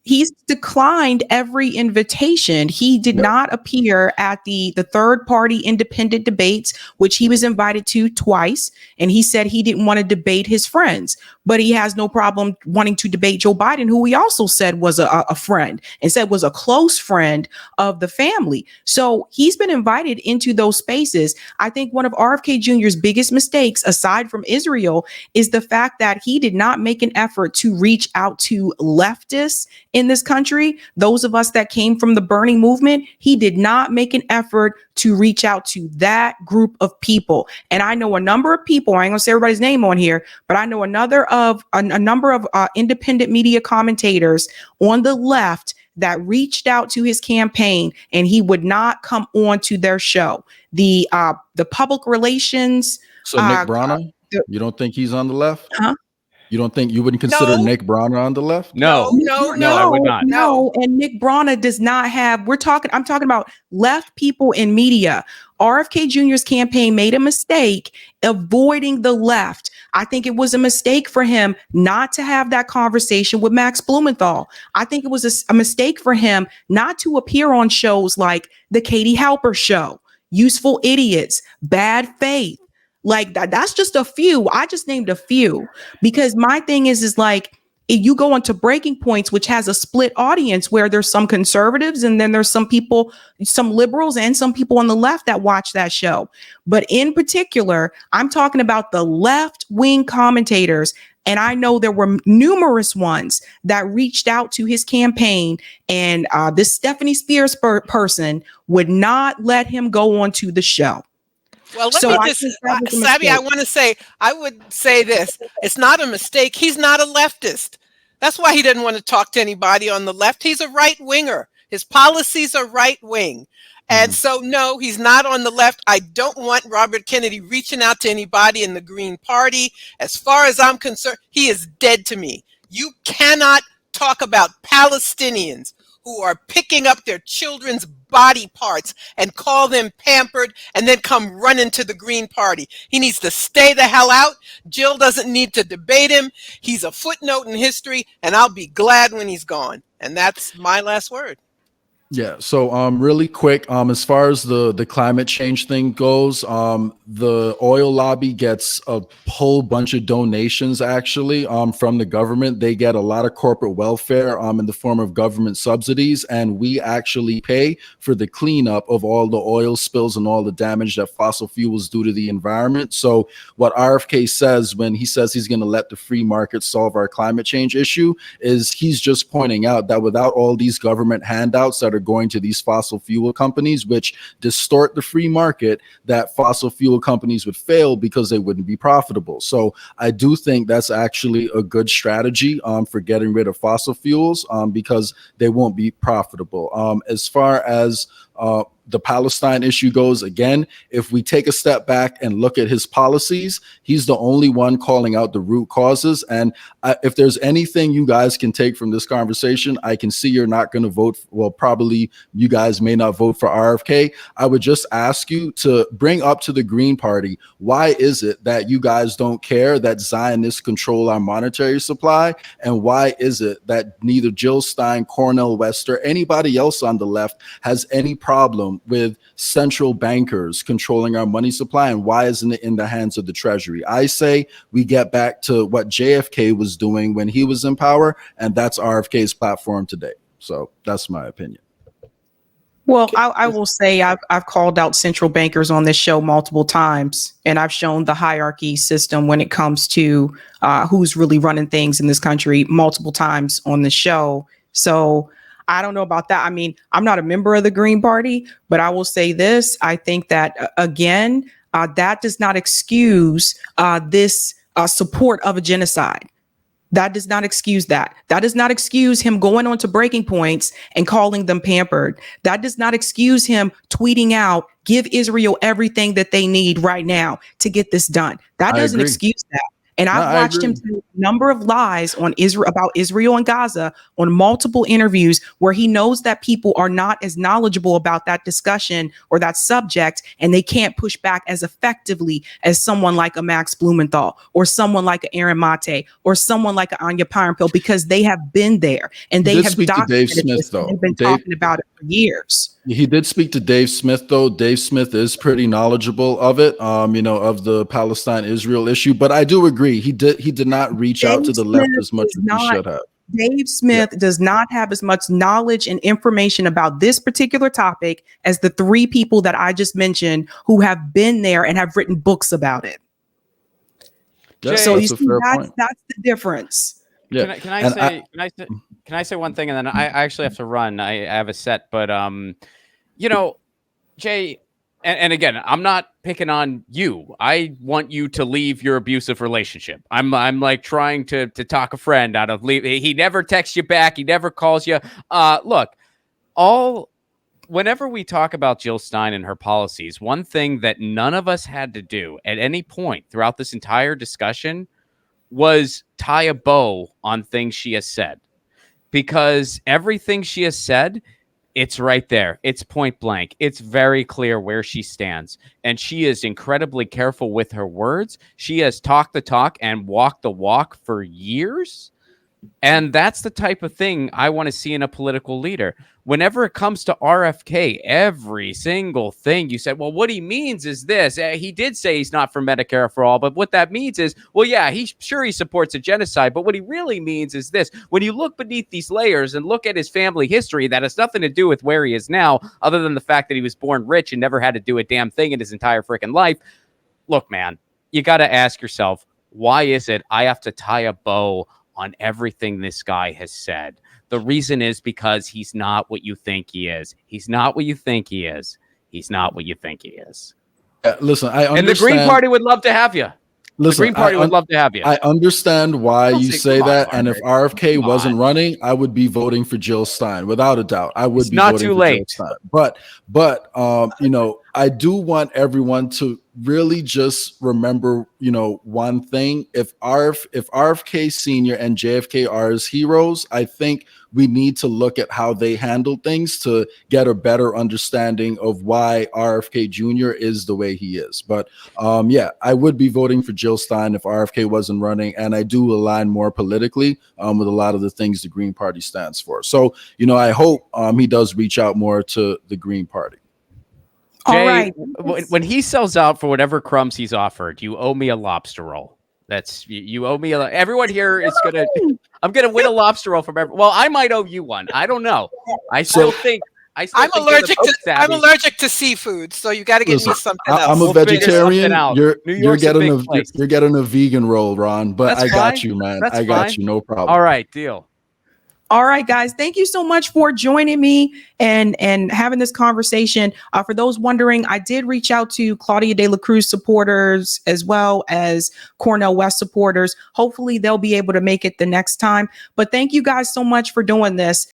He's declined every invitation. He did not appear at the third party independent debates, which he was invited to twice. And he said he didn't want to debate his friends, but he has no problem wanting to debate Joe Biden, who he also said was a friend and said was a close friend of the family. So he's been invited into those spaces. I think one of RFK Jr.'s biggest mistakes, aside from Israel, is the fact that he did not make an effort to reach out to leftists in this country, those of us that came from the Bernie movement. He did not make an effort to reach out to that group of people. And I know a number of people, I ain't gonna say everybody's name on here, but I know a number of independent media commentators on the left that reached out to his campaign, and he would not come on to their show. The public relations. So Nick Brana, you don't think he's on the left? Huh? You don't think you wouldn't consider Nick Brana on the left? No, I would not. No, and Nick Brana does not have, I'm talking about left people in media. RFK Jr.'s campaign made a mistake avoiding the left. I think it was a mistake for him not to have that conversation with Max Blumenthal. I think it was a mistake for him not to appear on shows like The Katie Halper Show, Useful Idiots, Bad Faith. Like that's just a few. I just named a few, because my thing is like, if you go into Breaking Points, which has a split audience where there's some conservatives and then there's some people, some liberals and some people on the left that watch that show. But in particular, I'm talking about the left wing commentators. And I know there were numerous ones that reached out to his campaign, and this Stephanie Spears person would not let him go on to the show. Well, let me just, Sabby, I would say this. It's not a mistake. He's not a leftist. That's why he doesn't want to talk to anybody on the left. He's a right winger. His policies are right wing. And so, no, he's not on the left. I don't want Robert Kennedy reaching out to anybody in the Green Party. As far as I'm concerned, he is dead to me. You cannot talk about Palestinians who are picking up their children's body parts and call them pampered and then come running to the Green Party. He needs to stay the hell out. Jill doesn't need to debate him. He's a footnote in history, and I'll be glad when he's gone. And that's my last word. Yeah. So really quick, as far as the climate change thing goes, the oil lobby gets a whole bunch of donations actually from the government. They get a lot of corporate welfare in the form of government subsidies, and we actually pay for the cleanup of all the oil spills and all the damage that fossil fuels do to the environment. So what RFK says when he says he's going to let the free market solve our climate change issue is he's just pointing out that without all these government handouts that are going to these fossil fuel companies, which distort the free market, that fossil fuel companies would fail because they wouldn't be profitable. So I do think that's actually a good strategy for getting rid of fossil fuels because they won't be profitable. As far as the Palestine issue goes, again, if we take a step back and look at his policies, he's the only one calling out the root causes. And if there's anything you guys can take from this conversation, I can see you're not going to vote. Well, probably you guys may not vote for RFK. I would just ask you to bring up to the Green Party, why is it that you guys don't care that Zionists control our monetary supply? And why is it that neither Jill Stein, Cornel West, or anybody else on the left has any problem with central bankers controlling our money supply? And why isn't it in the hands of the Treasury? I say we get back to what JFK was doing when he was in power, and that's RFK's platform today. So that's my opinion. Well, I will say I've called out central bankers on this show multiple times, and I've shown the hierarchy system when it comes to who's really running things in this country multiple times on the show. So I don't know about that. I mean, I'm not a member of the Green Party, but I will say this. I think that, again, that does not excuse this support of a genocide. That does not excuse that. That does not excuse him going on to breaking points and calling them pampered. That does not excuse him tweeting out, give Israel everything that they need right now to get this done. That doesn't excuse that. And I've watched him tell a number of lies on Israel about Israel and Gaza on multiple interviews where he knows that people are not as knowledgeable about that discussion or that subject, and they can't push back as effectively as someone like a Max Blumenthal or someone like an Aaron Mate or someone like an Anya Pyrampil, because they have been there and they have documented this. They've been talking about it for years. He did speak to Dave Smith, though. Dave Smith is pretty knowledgeable of it, of the Palestine-Israel issue. But I do agree, he did not reach out to the left as much as he should have. Dave Smith does not have as much knowledge and information about this particular topic as the three people that I just mentioned who have been there and have written books about it. Yeah, so you that's see, that's the difference. Yeah. Can I say one thing, and then I actually have to run. I have a set, but Jay, and again, I'm not picking on you. I want you to leave your abusive relationship. I'm like trying to talk a friend out of leave. He never texts you back. He never calls you. Whenever we talk about Jill Stein and her policies, one thing that none of us had to do at any point throughout this entire discussion was tie a bow on things she has said, because everything she has said, it's right there. It's point blank. It's very clear where she stands. And she is incredibly careful with her words. She has talked the talk and walked the walk for years. And that's the type of thing I want to see in a political leader. Whenever it comes to RFK, every single thing you said, well, what he means is this. He did say he's not for Medicare for all, but what that means is, well, yeah, he supports a genocide, but what he really means is this. When you look beneath these layers and look at his family history, that has nothing to do with where he is now, other than the fact that he was born rich and never had to do a damn thing in his entire freaking life. Look, man, you got to ask yourself, why is it I have to tie a bow on everything this guy has said? The reason is because he's not what you think he is. He's not what you think he is. He's not what you think he is. Listen, I understand. And the Green Party would love to have you. Listen, the Green Party would love to have you. I understand why you say that. And if RFK wasn't running, I would be voting for Jill Stein, without a doubt. I would be voting for Jill Stein. But I do want everyone to really just remember, one thing. If RFK Sr. and JFK are his heroes, I think we need to look at how they handle things to get a better understanding of why RFK Jr. is the way he is. But I would be voting for Jill Stein if RFK wasn't running, and I do align more politically with a lot of the things the Green Party stands for. So, I hope he does reach out more to the Green Party. Jay, all right. When he sells out for whatever crumbs he's offered, you owe me a lobster roll. You owe me everyone here is I'm gonna win a lobster roll from everyone. Well, I might owe you one. I don't know. I'm allergic to seafood, so you got to get me something else. I'm a vegetarian. You're getting a vegan roll, Ron. But I got you, man. I got you. No problem. All right, deal. All right, guys, thank you so much for joining me and having this conversation. For those wondering, I did reach out to Claudia De La Cruz supporters as well as Cornel West supporters. Hopefully they'll be able to make it the next time. But thank you guys so much for doing this.